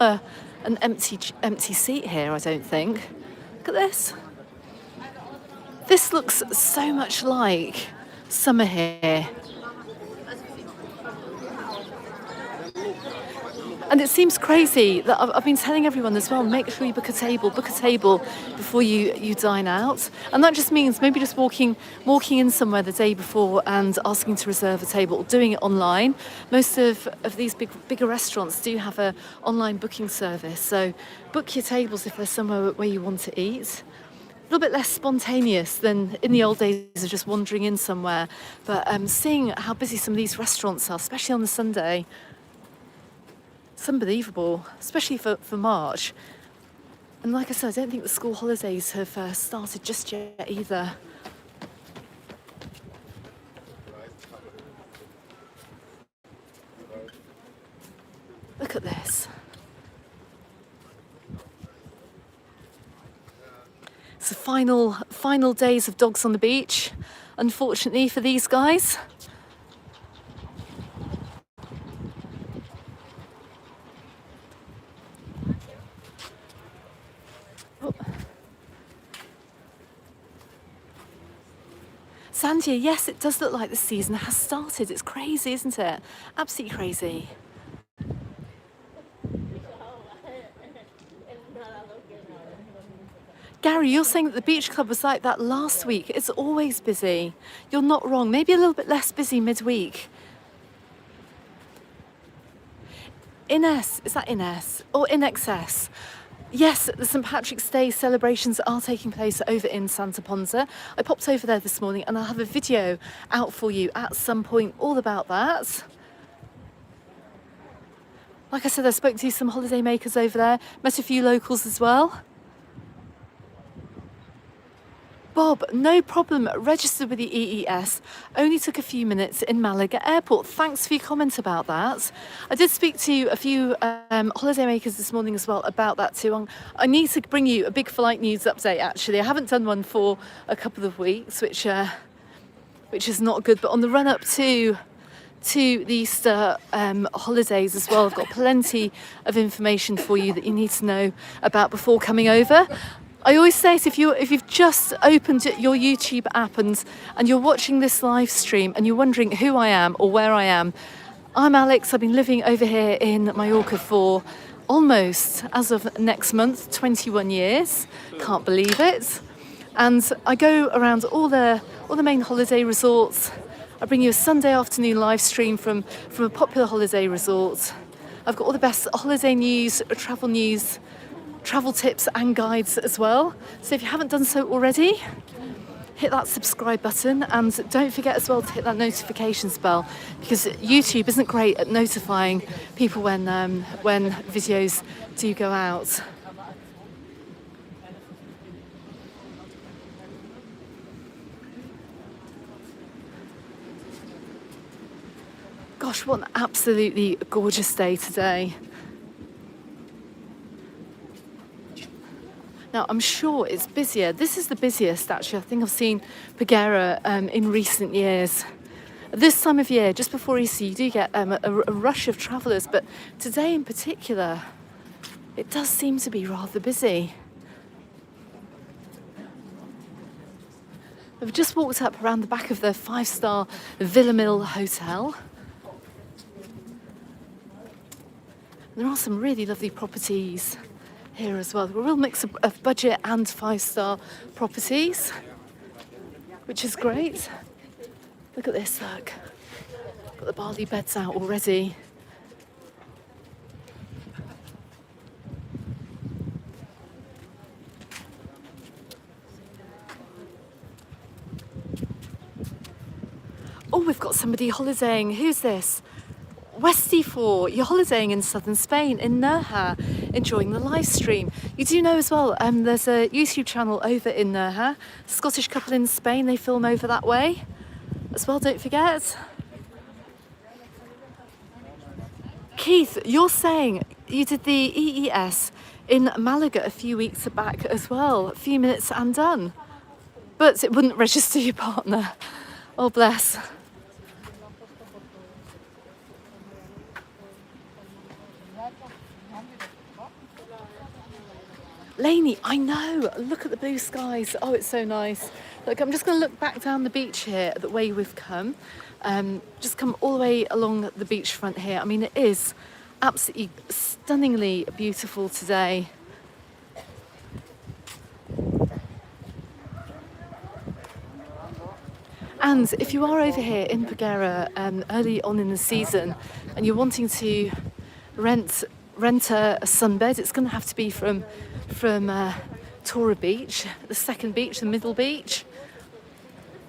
an empty seat here, I don't think. Look at this. This looks so much like summer here. And it seems crazy that I've been telling everyone as well, make sure you book a table before you dine out. And that just means maybe just walking in somewhere the day before and asking to reserve a table, or doing it online. Most of these bigger restaurants do have an online booking service. So book your tables if there's somewhere where you want to eat. A little bit less spontaneous than in the old days of just wandering in somewhere. But seeing how busy some of these restaurants are, especially on the Sunday, it's unbelievable, especially for March. And like I said, I don't think the school holidays have started just yet either. Look at this. It's the final days of dogs on the beach, unfortunately for these guys. Sandia, yes, it does look like the season has started. It's crazy, isn't it? Absolutely crazy. Gary, you're saying that the beach club was like that last week. It's always busy. You're not wrong. Maybe a little bit less busy midweek. Ines, is that Ines or in excess? Yes, the St Patrick's Day celebrations are taking place over in Santa Ponsa. I popped over there this morning and I'll have a video out for you at some point all about that. Like I said, I spoke to some holiday makers over there, met a few locals as well. Bob, no problem, registered with the EES. Only took a few minutes in Malaga Airport. Thanks for your comment about that. I did speak to a few holidaymakers this morning as well about that too. I need to bring you a big flight news update actually. I haven't done one for a couple of weeks, which is not good. But on the run up to the Easter holidays as well, I've got plenty of information for you that you need to know about before coming over. I always say it, if you've just opened your YouTube app and you're watching this live stream and you're wondering who I am or where I am, I'm Alex. I've been living over here in Mallorca for almost, as of next month, 21 years. Can't believe it. And I go around all the main holiday resorts. I bring you a Sunday afternoon live stream from a popular holiday resort. I've got all the best holiday news, travel tips and guides as well. So if you haven't done so already, hit that subscribe button and don't forget as well to hit that notifications bell, because YouTube isn't great at notifying people when videos do go out. Gosh, what an absolutely gorgeous day today. Now, I'm sure it's busier. This is the busiest, actually, I think I've seen Peguera in recent years. This time of year, just before Easter, you do get a rush of travellers, but today in particular, it does seem to be rather busy. I've just walked up around the back of the 5-star Villa Mill Hotel. There are some really lovely properties here as well. A real mix of budget and 5-star properties, which is great. Look at this, look. Got the barley beds out already. Oh, we've got somebody holidaying. Who's this? Westy4, you're holidaying in southern Spain, in Nerja, enjoying the live stream. You do know as well, there's a YouTube channel over in Nerja, Scottish couple in Spain, they film over that way as well, don't forget. Keith, you're saying you did the EES in Malaga a few weeks back as well, a few minutes and done, but it wouldn't register your partner. Oh, bless. Lainey, I know, look at the blue skies. Oh, it's so nice. Look, I'm just going to look back down the beach here the way we've come. Just come all the way along the beachfront here. I mean, it is absolutely stunningly beautiful today. And if you are over here in Paguera early on in the season and you're wanting to rent a sunbed, it's going to have to be from Tora Beach, the second beach, the middle beach,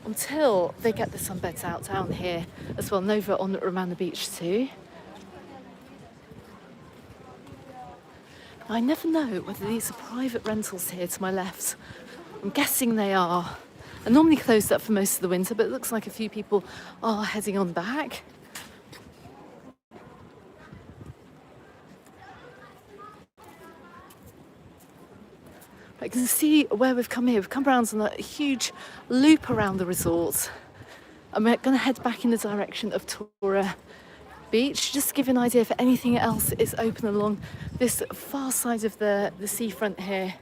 until they get the sunbeds out down here as well, and over on Romana Beach too. I never know whether these are private rentals here to my left. I'm guessing they are. They're normally closed up for most of the winter, but it looks like a few people are heading on back. I can see where we've come here. We've come around on a huge loop around the resort. And we're going to head back in the direction of Tora Beach, just to give you an idea if anything else is open along this far side of the seafront here.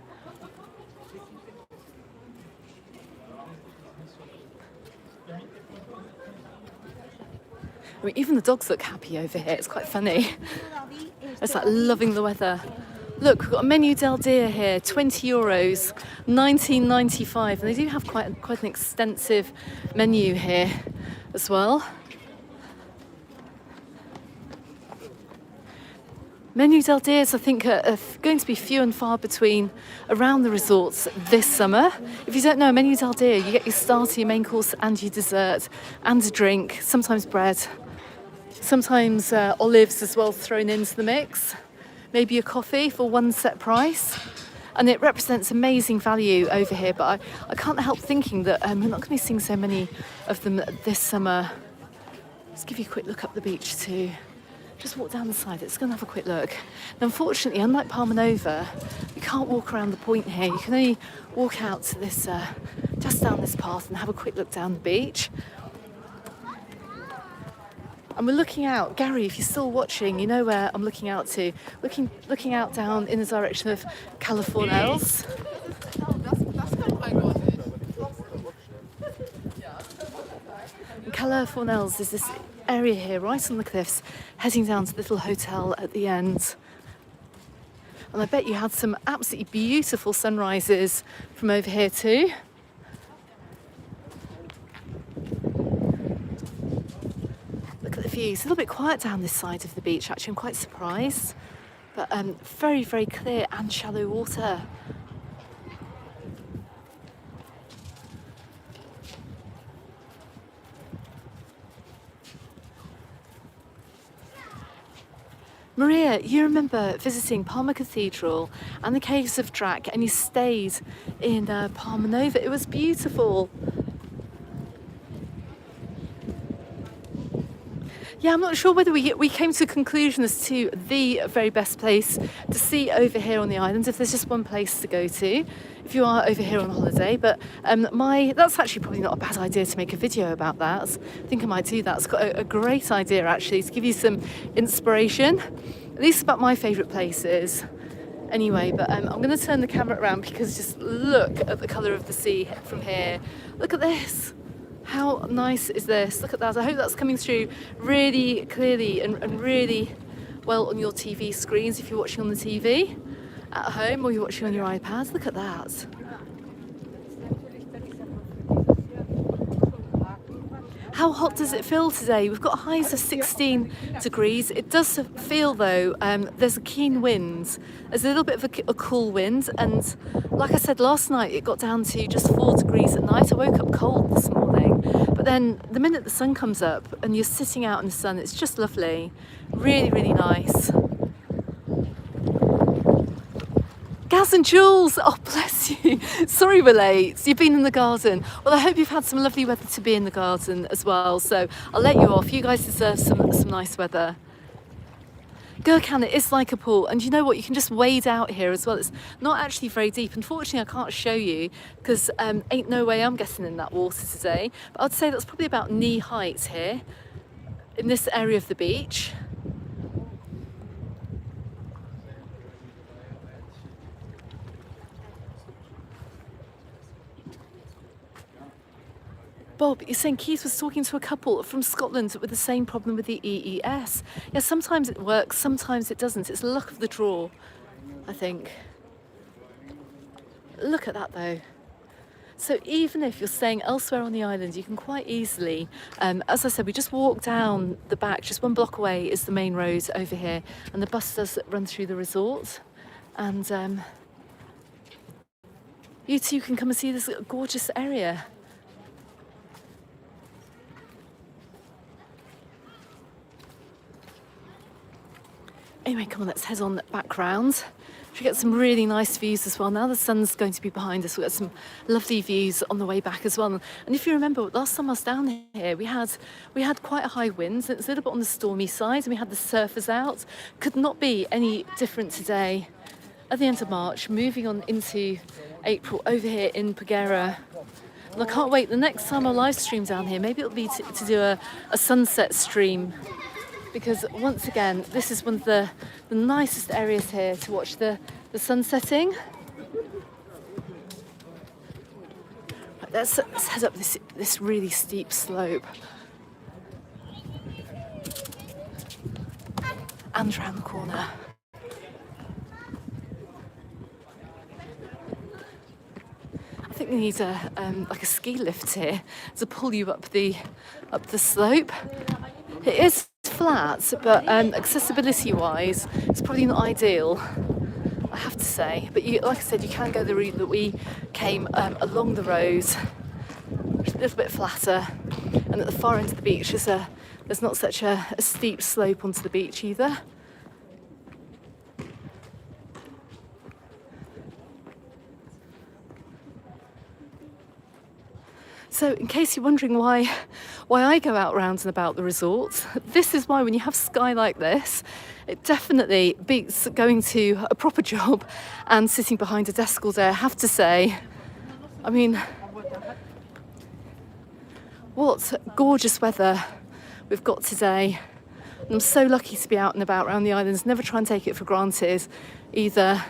I mean, even the dogs look happy over here. It's quite funny. It's like loving the weather. Look, we've got a menu del dia here, €20, $19.95, and they do have quite an extensive menu here as well. Menu del Dias, I think, are going to be few and far between around the resorts this summer. If you don't know, menu del dia, you get your starter, your main course and your dessert and a drink, sometimes bread, sometimes olives as well thrown into the mix, maybe a coffee for one set price. And it represents amazing value over here, but I can't help thinking that we're not going to be seeing so many of them this summer. Let's give you a quick look up the beach too. Just walk down the side, let's go and have a quick look. Now, unfortunately, unlike Palma Nova, you can't walk around the point here. You can only walk out to this, just down this path and have a quick look down the beach. And we're looking out, Gary, if you're still watching, you know where I'm looking out to. Looking out down in the direction of Californios. Californios is this area here, right on the cliffs, heading down to the little hotel at the end. And I bet you had some absolutely beautiful sunrises from over here too. Look at the views. A little bit quiet down this side of the beach, actually. I'm quite surprised. But very, very clear and shallow water. Maria, you remember visiting Palma Cathedral and the Caves of Drac, and you stayed in Palma Nova. It was beautiful. Yeah, I'm not sure whether we came to a conclusion as to the very best place to see over here on the island, if there's just one place to go to, if you are over here on holiday. But that's actually probably not a bad idea to make a video about that. I think I might do that. It's got a great idea actually to give you some inspiration, at least about my favourite places. Anyway, but I'm going to turn the camera around because just look at the colour of the sea from here. Look at this. How nice is this? Look at that. I hope that's coming through really clearly and really well on your TV screens if you're watching on the TV at home or you're watching on your iPad. Look at that. How hot does it feel today? We've got highs of 16 degrees. It does feel though, there's a keen wind. There's a little bit of a cool wind, and like I said last night, it got down to just 4 degrees at night. I woke up cold this morning, but then the minute the sun comes up and you're sitting out in the sun, it's just lovely. Really, really nice. Gaz and Jules, oh bless you. Sorry we're late. You've been in the garden. Well, I hope you've had some lovely weather to be in the garden as well. So I'll let you off. You guys deserve some nice weather. Gurkhan, it is like a pool. And you know what? You can just wade out here as well. It's not actually very deep. Unfortunately, I can't show you because ain't no way I'm getting in that water today. But I'd say that's probably about knee height here in this area of the beach. Bob, you're saying Keith was talking to a couple from Scotland with the same problem with the EES. Yeah, sometimes it works, sometimes it doesn't. It's luck of the draw, I think. Look at that though. So even if you're staying elsewhere on the island, you can quite easily, as I said, we just walk down the back, just 1 block away is the main road over here, and the bus does run through the resort. And you too can come and see this gorgeous area. Anyway, come on, let's head on back round. We get some really nice views as well. Now the sun's going to be behind us. We've got some lovely views on the way back as well. And if you remember, last time I was down here, we had quite a high wind. So it's a little bit on the stormy side, and we had the surfers out. Could not be any different today. At the end of March, moving on into April over here in Peguera. And I can't wait. The next time I live stream down here, maybe it'll be to do a sunset stream. Because once again, this is one of the nicest areas here to watch the sun setting. Right, let's head up this really steep slope. And round the corner. I think we need like a ski lift here to pull you up the slope. It is flat, but accessibility-wise, it's probably not ideal, I have to say. But like I said, you can go the route that we came along the road, which is a little bit flatter, and at the far end of the beach there's not such a steep slope onto the beach either. So in case you're wondering why I go out round and about the resort, this is why. When you have sky like this, it definitely beats going to a proper job and sitting behind a desk all day, I have to say. I mean, what gorgeous weather we've got today. And I'm so lucky to be out and about around the islands. Never try and take it for granted either.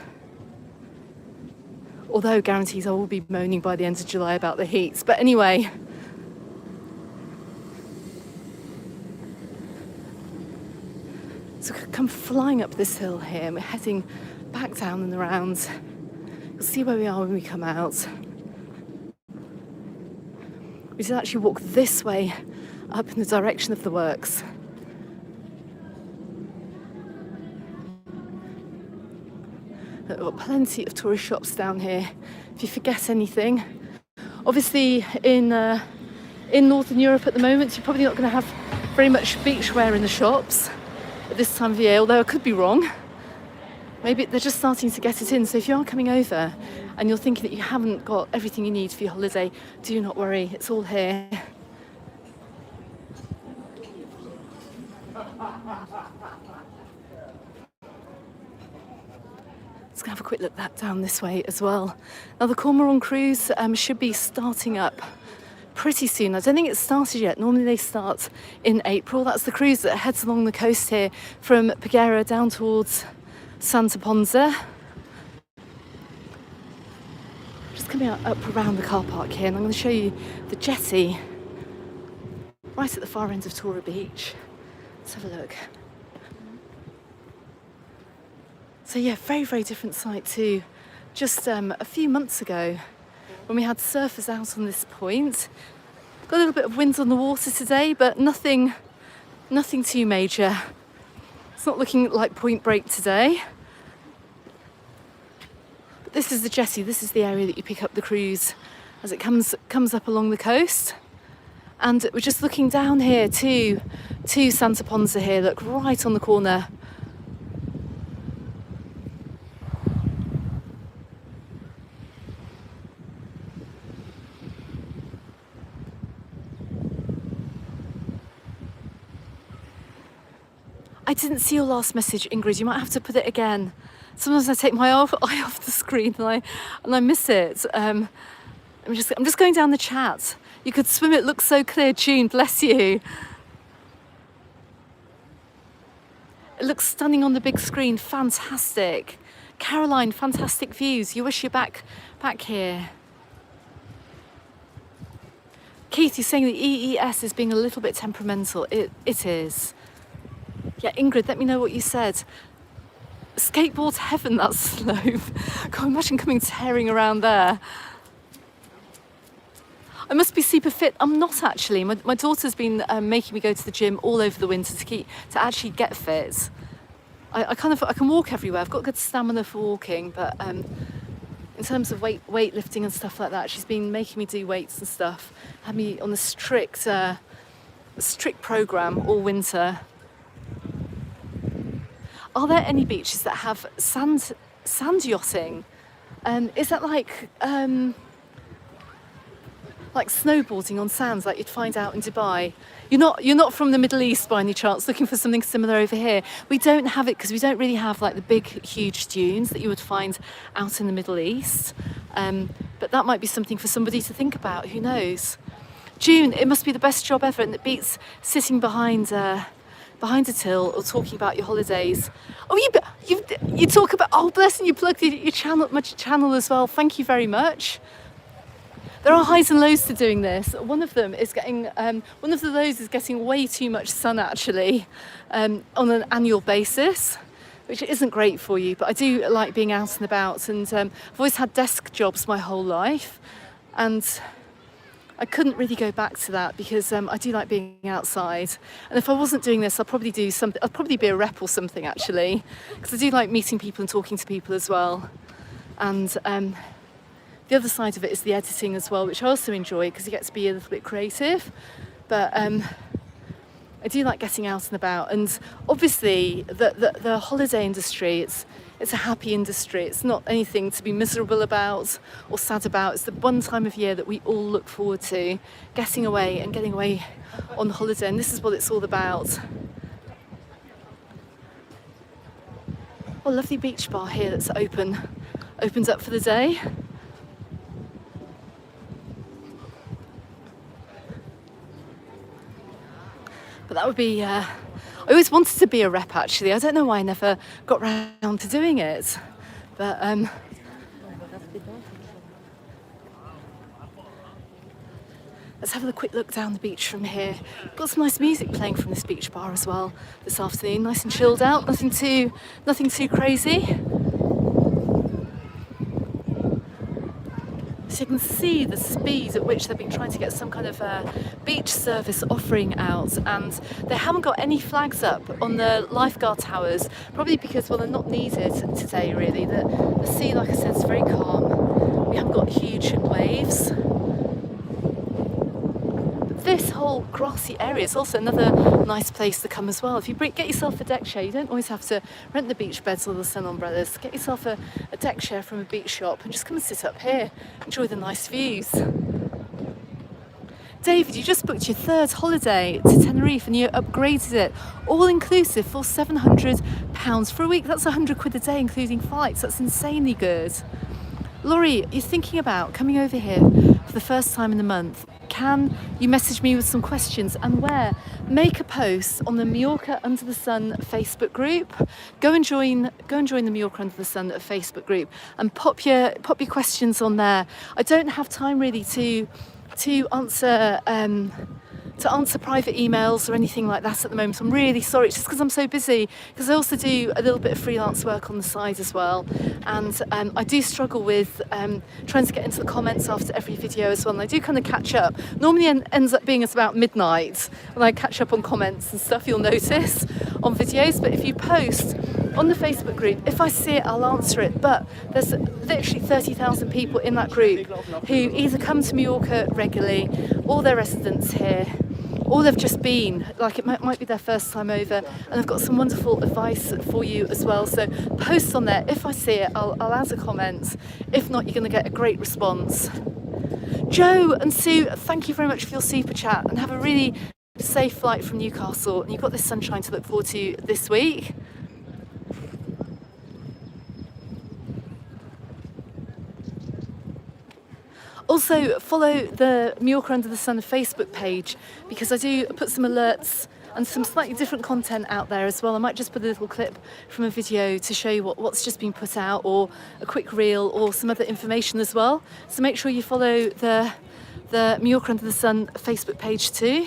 Although guarantees I will be moaning by the end of July about the heat. But anyway, so come flying up this hill here. We're heading back down and around. You'll see where we are when we come out. We did actually walk this way up in the direction of the works. We've got plenty of tourist shops down here if you forget anything. Obviously in Northern Europe at the moment, you're probably not going to have very much beachwear in the shops at this time of year, although I could be wrong. Maybe they're just starting to get it in. So if you are coming over and you're thinking that you haven't got everything you need for your holiday, do not worry, it's all here. Let's have a quick look down this way as well. Now the Cormorant cruise should be starting up pretty soon. I don't think it's started yet. Normally they start in April. That's the cruise that heads along the coast here from Peguera down towards Santa Ponsa. Just coming up around the car park here, and I'm going to show you the jetty right at the far end of Tora Beach. Let's have a look. So yeah, very, very different sight to just a few months ago when we had surfers out on this point. Got a little bit of wind on the water today, but nothing too major. It's not looking like Point Break today. But this is the jetty. This is the area that you pick up the cruise as it comes up along the coast. And we're just looking down here to Santa Ponsa here. Look, right on the corner. I didn't see your last message, Ingrid. You might have to put it again. Sometimes I take my eye off the screen and I miss it. I'm just going down the chat. You could swim. It looks so clear. June, bless you. It looks stunning on the big screen. Fantastic. Caroline, fantastic views. You wish you're back here. Keith, you're saying the EES is being a little bit temperamental. It is. Yeah, Ingrid, let me know what you said. Skateboard heaven, that slope. God, imagine coming tearing around there. I must be super fit. I'm not actually. My daughter's been making me go to the gym all over the winter to actually get fit. I can walk everywhere. I've got good stamina for walking, but in terms of weightlifting and stuff like that, she's been making me do weights and stuff. Had me on a strict program all winter. Are there any beaches that have sand yachting? Is that like snowboarding on sands like you'd find out in Dubai? You're not from the Middle East by any chance looking for something similar over here? We don't have it because we don't really have like the big huge dunes that you would find out in the Middle East. But that might be something for somebody to think about, who knows? June, it must be the best job ever, and it beats sitting behind a till or talking about your holidays. Oh, you talk about, oh bless, and you plugged your channel as well. Thank you very much. There are highs and lows to doing this. One of them is getting one of the lows is getting way too much sun actually on an annual basis, which isn't great for you. But I do like being out and about, and I've always had desk jobs my whole life, and I couldn't really go back to that because I do like being outside. And if I wasn't doing this, I'd probably do something. I'd probably be a rep or something actually, because I do like meeting people and talking to people as well. And the other side of it is the editing as well, which I also enjoy because you get to be a little bit creative. But I do like getting out and about. And obviously, the holiday industry, it's a happy industry. It's not anything to be miserable about or sad about. It's the one time of year that we all look forward to, getting away and getting away on holiday. And this is what it's all about. Oh, lovely beach bar here that's opens up for the day. But that would be, I always wanted to be a rep actually. I don't know why I never got round to doing it. But let's have a quick look down the beach from here. Got some nice music playing from this beach bar as well this afternoon. Nice and chilled out, nothing too crazy. So you can see the speed at which they've been trying to get some kind of beach service offering out, and they haven't got any flags up on the lifeguard towers, probably because, well, they're not needed today really. The sea, like I said, is very calm. We haven't got huge waves. This whole grassy area is also another nice place to come as well. If you get yourself a deck chair, you don't always have to rent the beach beds or the sun umbrellas. Get yourself a deck chair from a beach shop and just come and sit up here. Enjoy the nice views. David, you just booked your third holiday to Tenerife and you upgraded it, all inclusive, for £700 for a week. That's £100 a day, including flights. That's insanely good. Laurie, you're thinking about coming over here for the first time in a month. Can you message me with some questions and where? Make a post on the Mallorca Under the Sun Facebook group. Go and join the Mallorca Under the Sun Facebook group and pop your questions on there. I don't have time really to answer private emails or anything like that at the moment. I'm really sorry. It's just because I'm so busy, because I also do a little bit of freelance work on the side as well, and I do struggle with trying to get into the comments after every video as well, and I do kind of catch up. Normally ends up being at about midnight when I catch up on comments and stuff, you'll notice on videos. But if you post on the Facebook group, if I see it, I'll answer it. But there's literally 30,000 people in that group who either come to Mallorca regularly, or they're residents here, or they've just been, like it might be their first time over, and I've got some wonderful advice for you as well. So post on there. If I see it, I'll add a comment. If not, you're going to get a great response. Joe and Sue, thank you very much for your super chat, and have a really safe flight from Newcastle. And you've got this sunshine to look forward to this week. Also, follow the Mallorca Under the Sun Facebook page, because I do put some alerts and some slightly different content out there as well. I might just put a little clip from a video to show you what's just been put out, or a quick reel, or some other information as well. So make sure you follow the Mallorca Under the Sun Facebook page too.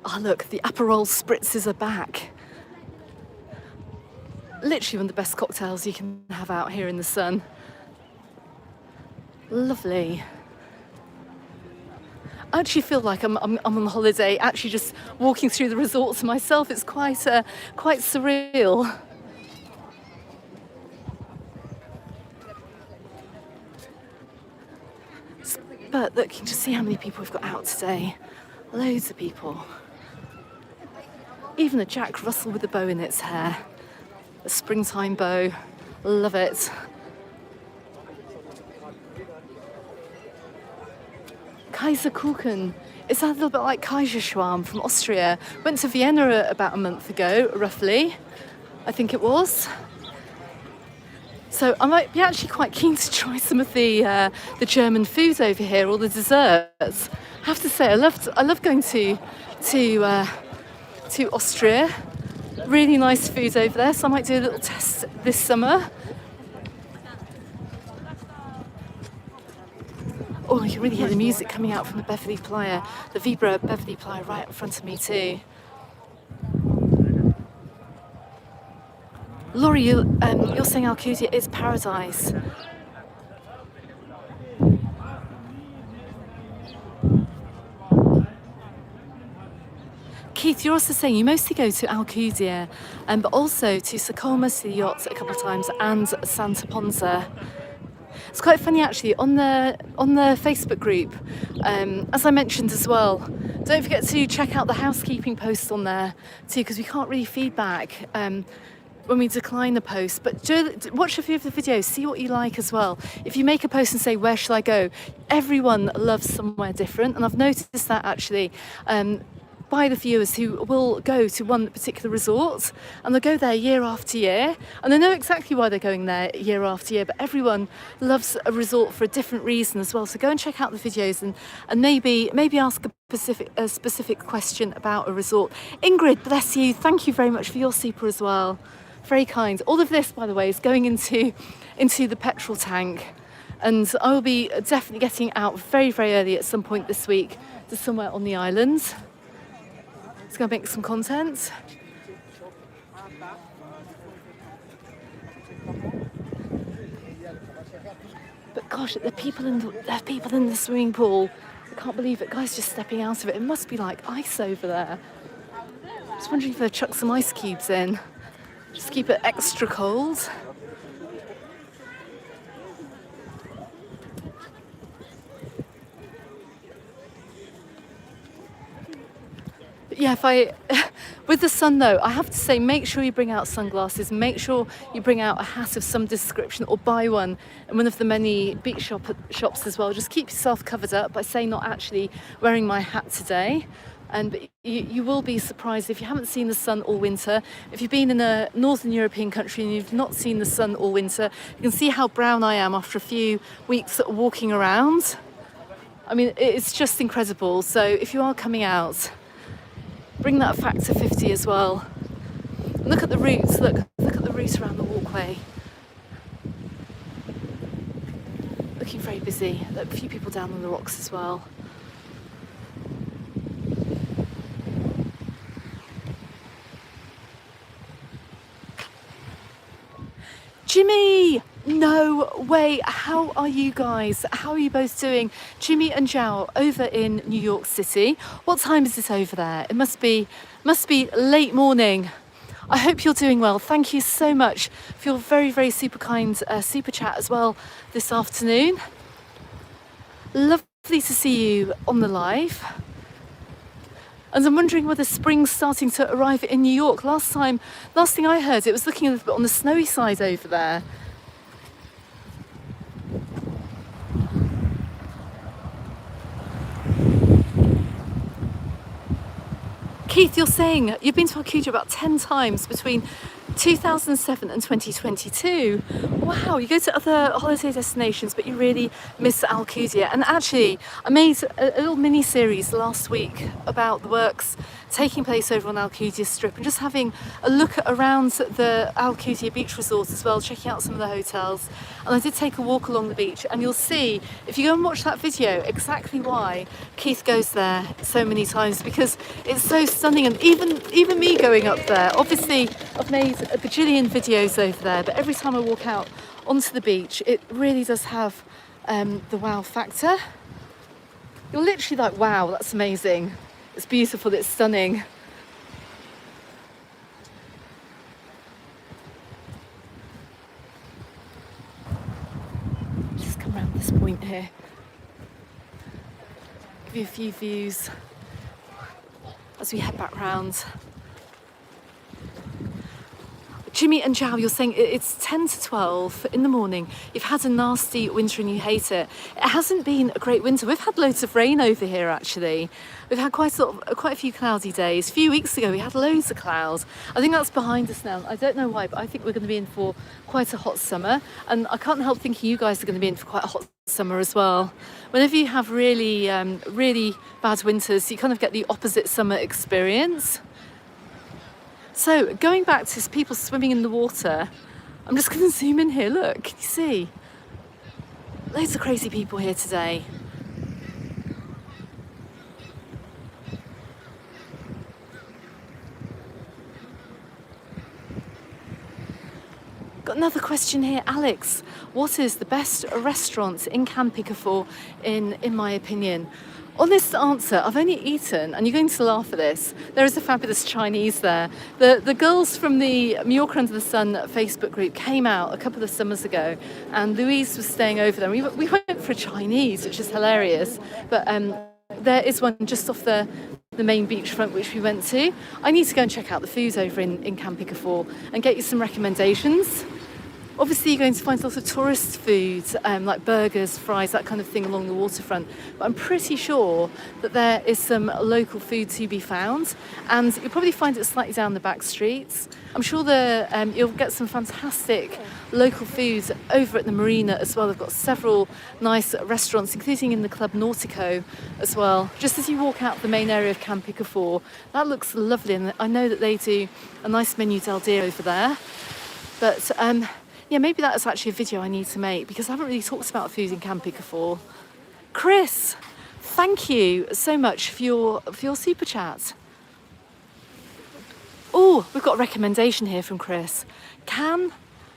Oh look, the Aperol spritzes are back. Literally one of the best cocktails you can have out here in the sun. Lovely. I actually feel like I'm on holiday, actually just walking through the resorts myself. It's quite surreal. But look, you can just see how many people we've got out today. Loads of people. Even a Jack Russell with a bow in its hair. A springtime bow. Love it. Kaiserkuchen. It's a little bit like Kaiserschwarm from Austria. Went to Vienna about a month ago, roughly. I think it was. So I might be actually quite keen to try some of the German food over here, or the desserts. I have to say, I love going to Austria. Really nice food over there, so I might do a little test this summer. Oh, you can really hear the music coming out from the Beverly Playa, the Vibra Beverly Playa right in front of me too. Laurie, you're saying Alcudia is paradise. Keith, you're also saying you mostly go to Alcudia, but also to Socorro, to the yacht a couple of times, and Santa Ponsa. It's quite funny actually on the Facebook group, as I mentioned as well. Don't forget to check out the housekeeping post on there too, because we can't really feedback when we decline the post. But watch a few of the videos, see what you like as well. If you make a post and say, where should I go? Everyone loves somewhere different, and I've noticed that actually. By the viewers who will go to one particular resort, and they'll go there year after year, and they know exactly why they're going there year after year, but everyone loves a resort for a different reason as well. So go and check out the videos and maybe ask a specific question about a resort. Ingrid, bless you, thank you very much for your super as well. Very kind. All of this, by the way, is going into the petrol tank, and I will be definitely getting out very, very early at some point this week to somewhere on the island. It's going to make some content. But gosh, there are people in the swimming pool. I can't believe it. Guys just stepping out of it. It must be like ice over there. I was wondering if they'd chuck some ice cubes in. Just keep it extra cold. Yeah, with the sun though, I have to say, make sure you bring out sunglasses, make sure you bring out a hat of some description, or buy one in one of the many beach shops as well. Just keep yourself covered up by saying not actually wearing my hat today. And you will be surprised if you haven't seen the sun all winter. If you've been in a northern European country and you've not seen the sun all winter, you can see how brown I am after a few weeks walking around. I mean, it's just incredible. So if you are coming out, bring that factor 50 as well. Look at the routes, look at the route around the walkway. Looking very busy. There are a few people down on the rocks as well. Jimmy! No way! How are you guys? How are you both doing? Jimmy and Zhao over in New York City. What time is it over there? It must be late morning. I hope you're doing well. Thank you so much for your very, very super kind super chat as well this afternoon. Lovely to see you on the live. And I'm wondering whether spring's starting to arrive in New York. Last thing I heard, it was looking a little bit on the snowy side over there. Keith, you're saying you've been to Alcudia about 10 times between 2007 and 2022. Wow, you go to other holiday destinations, but you really miss Alcudia. And actually, I made a little mini series last week about the works taking place over on Alcudia Strip and just having a look around the Alcudia Beach Resort as well, checking out some of the hotels. And I did take a walk along the beach, and you'll see, if you go and watch that video, exactly why Keith goes there so many times, because it's so stunning. And even me going up there, obviously I've made a bajillion videos over there, but every time I walk out onto the beach, it really does have the wow factor. You're literally like, wow, that's amazing. It's beautiful, it's stunning. Just come around this point here. Give you a few views as we head back round. Jimmy and Zhao, you're saying it's 10 to 12 in the morning. You've had a nasty winter and you hate it. It hasn't been a great winter. We've had loads of rain over here, actually. We've had quite a few cloudy days. A few weeks ago, we had loads of clouds. I think that's behind us now. I don't know why, but I think we're going to be in for quite a hot summer. And I can't help thinking you guys are going to be in for quite a hot summer as well. Whenever you have really, really bad winters, you kind of get the opposite summer experience. So going back to people swimming in the water, I'm just going to zoom in here. Look, can you see? Loads of crazy people here today. Got another question here, Alex. What is the best restaurant in Campicafor in my opinion? Honest answer, I've only eaten, and you're going to laugh at this, there is a fabulous Chinese there. The girls from the Mallorca Under the Sun Facebook group came out a couple of summers ago, and Louise was staying over there. We went for a Chinese, which is hilarious, but there is one just off the main beachfront which we went to. I need to go and check out the food over in Campicafor and get you some recommendations. Obviously you're going to find lots of tourist food, like burgers, fries, that kind of thing along the waterfront. But I'm pretty sure that there is some local food to be found, and you'll probably find it slightly down the back streets. I'm sure you'll get some fantastic local food over at the marina as well. They've got several nice restaurants, including in the Club Nautico as well. Just as you walk out the main area of Campicafor, that looks lovely, and I know that they do a nice menu del dia over there. But yeah, maybe that is actually a video I need to make, because I haven't really talked about food in Campicafor. Chris, thank you so much for your super chat. Oh, we've got a recommendation here from Chris.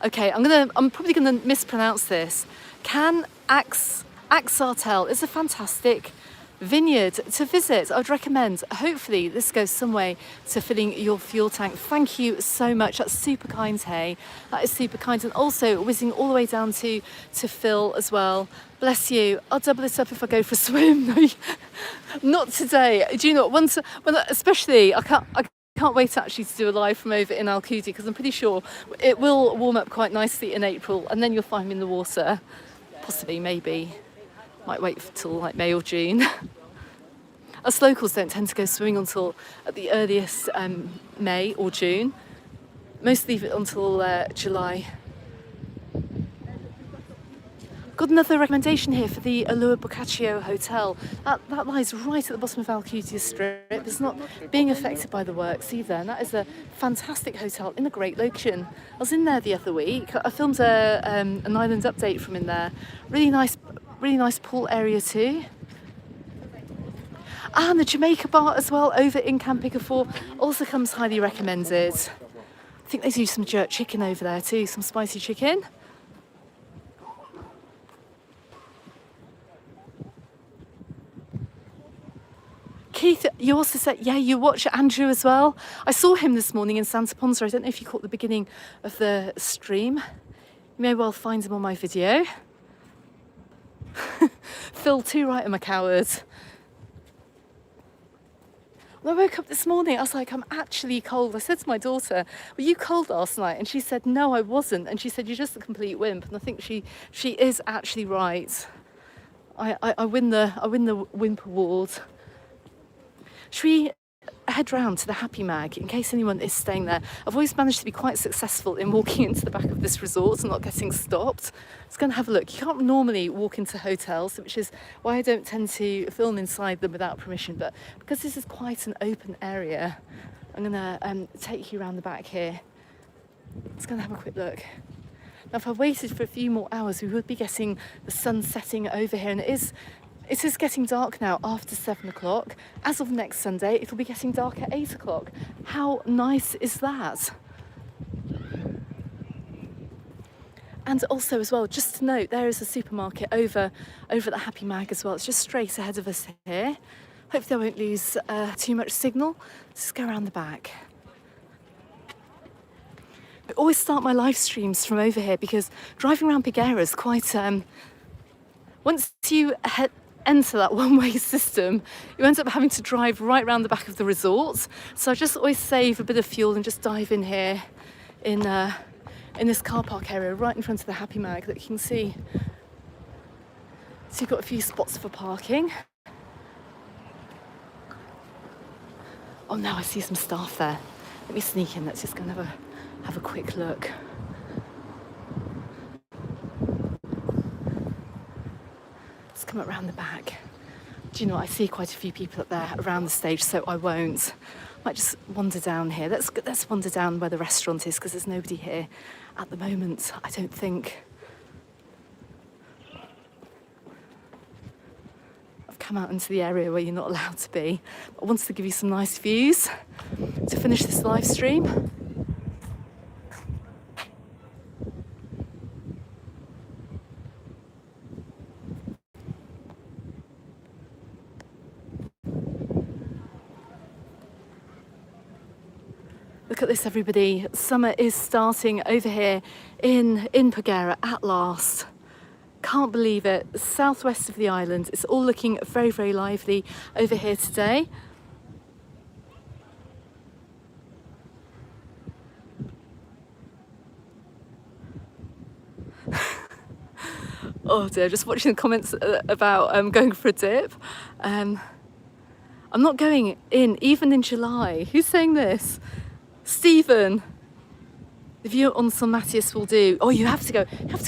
Okay, I'm probably gonna mispronounce this. Can Axartel is a fantastic vineyard to visit. I'd recommend. Hopefully this goes some way to filling your fuel tank. Thank you so much. That's super kind, hey. That is super kind. And also whizzing all the way down to Phil as well. Bless you. I'll double it up if I go for a swim. No, not today. Do you know what? Especially I can't wait actually to do a live from over in Alcudi, because I'm pretty sure it will warm up quite nicely in April, and then you'll find me in the water. Possibly, maybe. Might wait till like May or June. Us locals don't tend to go swimming until at the earliest May or June. Most leave it until July. Got another recommendation here for the Allure Boccaccio Hotel. That lies right at the bottom of Alcudia Strip. It's not being affected by the works either, and that is a fantastic hotel in a great location. I was in there the other week. I filmed an island update from in there. Really nice pool area too. And the Jamaica bar as well over in Campicafor also comes highly recommended. I think they do some jerk chicken over there too, some spicy chicken. Keith, you also said, yeah, you watch Andrew as well. I saw him this morning in Santa Ponsa. I don't know if you caught the beginning of the stream. You may well find him on my video. Phil, too right, I'm a coward. When I woke up this morning, I was like, I'm actually cold. I said to my daughter, were you cold last night? And she said, no, I wasn't. And she said, you're just a complete wimp. And I think she is actually right. I win the wimp award. Should we head round to the Happy Mag in case anyone is staying there? I've always managed to be quite successful in walking into the back of this resort and not getting stopped. Let's go and have a look. You can't normally walk into hotels, which is why I don't tend to film inside them without permission, but because this is quite an open area, I'm gonna take you around the back here. Let's go and have a quick look. Now, if I waited for a few more hours, we would be getting the sun setting over here, and it is getting dark now after 7 o'clock. As of next Sunday, it'll be getting dark at 8 o'clock. How nice is that? And also as well, just to note, there is a supermarket over at the Happy Mag as well. It's just straight ahead of us here. Hopefully I won't lose too much signal. Let's just go around the back. I always start my live streams from over here because driving around Peguera is quite... once you enter that one-way system, you end up having to drive right around the back of the resort. So I just always save a bit of fuel and just dive in here in this car park area right in front of the Happy Mag that you can see. So you've got a few spots for parking. Oh no, I see some staff there. Let me sneak in. Let's just go and have a quick look. Let's come around the back. Do you know what? I see quite a few people up there around the stage, so I won't. Might just wander down here. Let's wander down where the restaurant is, because there's nobody here at the moment, I don't think. I've come out into the area where you're not allowed to be. I wanted to give you some nice views to finish this live stream. Look at this, everybody. Summer is starting over here in Paguera at last. Can't believe it. Southwest of the island. It's all looking very, very lively over here today. Oh dear, just watching the comments about going for a dip. I'm not going in, even in July. Who's saying this? Stephen. The view on San Matias will do. Oh, you have to go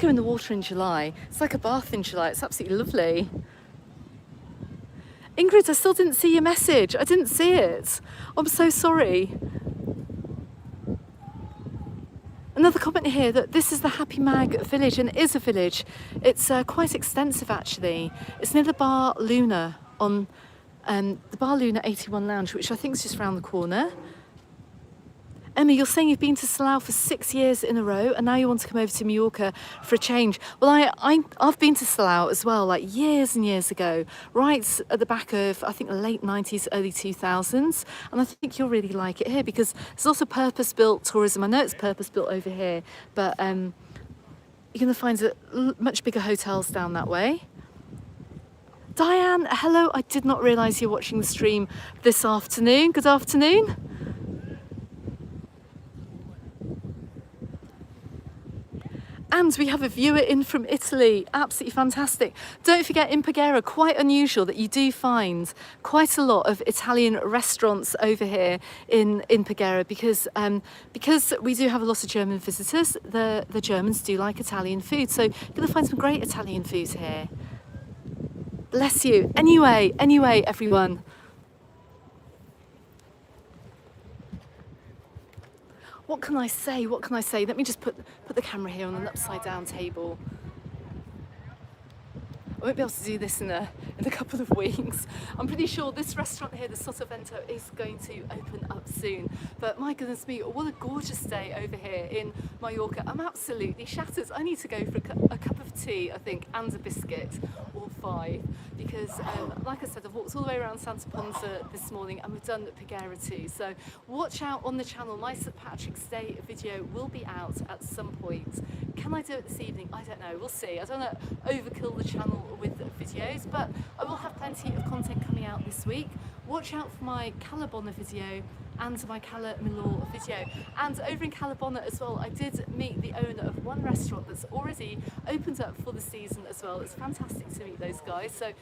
in the water in July. It's like a bath in July. It's absolutely lovely. Ingrid, I still didn't see your message. I didn't see it. I'm so sorry. Another comment here that this is the Happy Mag village, and it is a village. It's quite extensive actually. It's near the Bar Luna on the Bar Luna 81 Lounge, which I think is just round the corner. Emma, you're saying you've been to Salau for 6 years in a row and now you want to come over to Mallorca for a change. Well, I've been to Salau as well, like years and years ago, right at the back of, I think, the late 90s, early 2000s. And I think you'll really like it here because there's also purpose-built tourism. I know it's purpose-built over here, but you're going to find much bigger hotels down that way. Diane, hello. I did not realise you're watching the stream this afternoon. Good afternoon. And we have a viewer in from Italy, absolutely fantastic. Don't forget, in Peguera, quite unusual that you do find quite a lot of Italian restaurants over here in Peguera because we do have a lot of German visitors. The Germans do like Italian food, so you're going to find some great Italian food here. Bless you. Anyway, everyone. What can I say? Let me just put the camera here on an upside down table. I won't be able to do this in a couple of weeks. I'm pretty sure this restaurant here, the Sottovento, is going to open up soon. But my goodness me, what a gorgeous day over here in Mallorca. I'm absolutely shattered. I need to go for a cup of tea, I think, and a biscuit, or 5. Because, like I said, I've walked all the way around Santa Ponsa this morning and we've done Peguera too. So watch out on the channel. My St. Patrick's Day video will be out at some point. Can I do it this evening? I don't know. We'll see. I don't want to overkill the channel with videos, but I will have plenty of content coming out this week. Watch out for my Calabona video and my Cala Milor video. And over in Calabona as well, I did meet the owner of one restaurant that's already opened up for the season as well. It's fantastic to meet those guys, so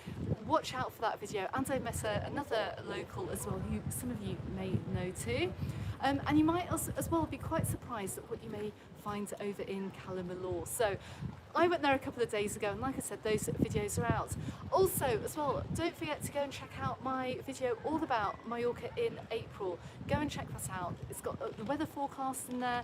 watch out for that video. And I met another local as well, who some of you may know too. And you might as well be quite surprised at what you may find over in Cala Milor. So I went there a couple of days ago, and like I said, those videos are out. Also, as well, don't forget to go and check out my video all about Mallorca in April. Go and check that out. It's got the weather forecast in there,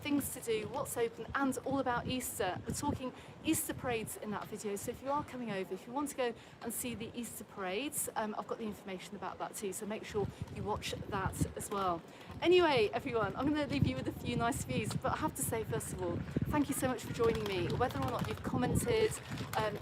things to do, what's open, and all about Easter. We're talking Easter parades in that video, so if you are coming over, if you want to go and see the Easter parades, I've got the information about that too, so make sure you watch that as well. Anyway, everyone, I'm going to leave you with a few nice views, but I have to say, first of all, thank you so much for joining me. Whether or not you've commented,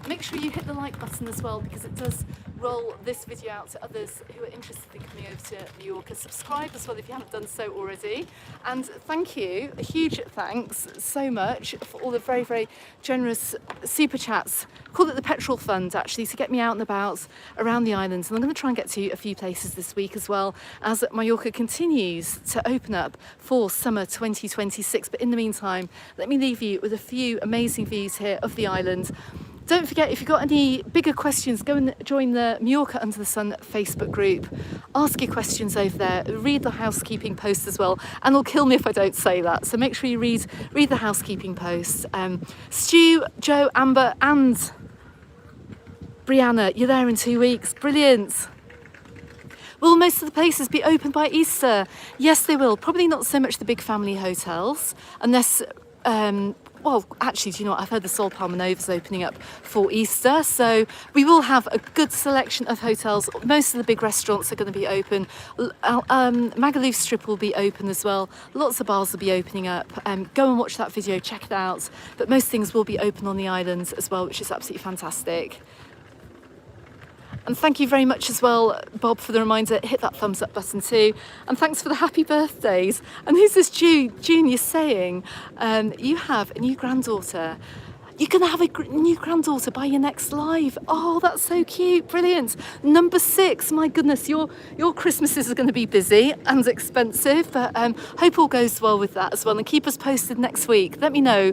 make sure you hit the like button as well, because it does roll this video out to others who are interested in coming over to Mallorca. Subscribe as well if you haven't done so already. And thank you, a huge thanks so much for all the very, very generous super chats. Call it the petrol fund, actually, to get me out and about around the islands. And I'm going to try and get to a few places this week as well, as Mallorca continues to open up for summer 2026. But in the meantime, let me leave you with a few amazing views here of the island. Don't forget, if you've got any bigger questions, go and join the Mallorca Under the Sun Facebook group. Ask your questions over there. Read the housekeeping post as well. And it'll kill me if I don't say that. So make sure you read the housekeeping post. Stu, Joe, Amber and Brianna, you're there in 2 weeks. Brilliant. Will most of the places be open by Easter? Yes, they will. Probably not so much the big family hotels, unless... well, actually, do you know what? I've heard the Sol Palma Nova's opening up for Easter, so we will have a good selection of hotels. Most of the big restaurants are going to be open. Magaluf Strip will be open as well. Lots of bars will be opening up. Go and watch that video, check it out. But most things will be open on the islands as well, which is absolutely fantastic. And thank you very much as well, Bob, for the reminder. Hit that thumbs up button too. And thanks for the happy birthdays. And who's this June? June, you're saying you have a new granddaughter. You're going to have a new granddaughter by your next live. Oh, that's so cute. Brilliant. Number 6. My goodness, your Christmases are going to be busy and expensive, but hope all goes well with that as well. And keep us posted next week. Let me know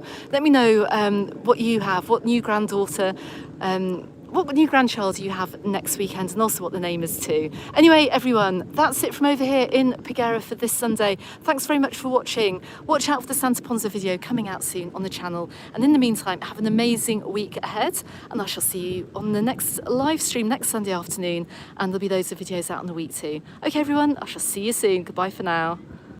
what you have, what new granddaughter, what new grandchild you have next weekend, and also what the name is too. Anyway, everyone, that's it from over here in Peguera for this Sunday. Thanks very much for watching. Watch out for the Santa Ponsa video coming out soon on the channel. And in the meantime, have an amazing week ahead. And I shall see you on the next live stream next Sunday afternoon. And there'll be loads of videos out in the week too. Okay, everyone, I shall see you soon. Goodbye for now.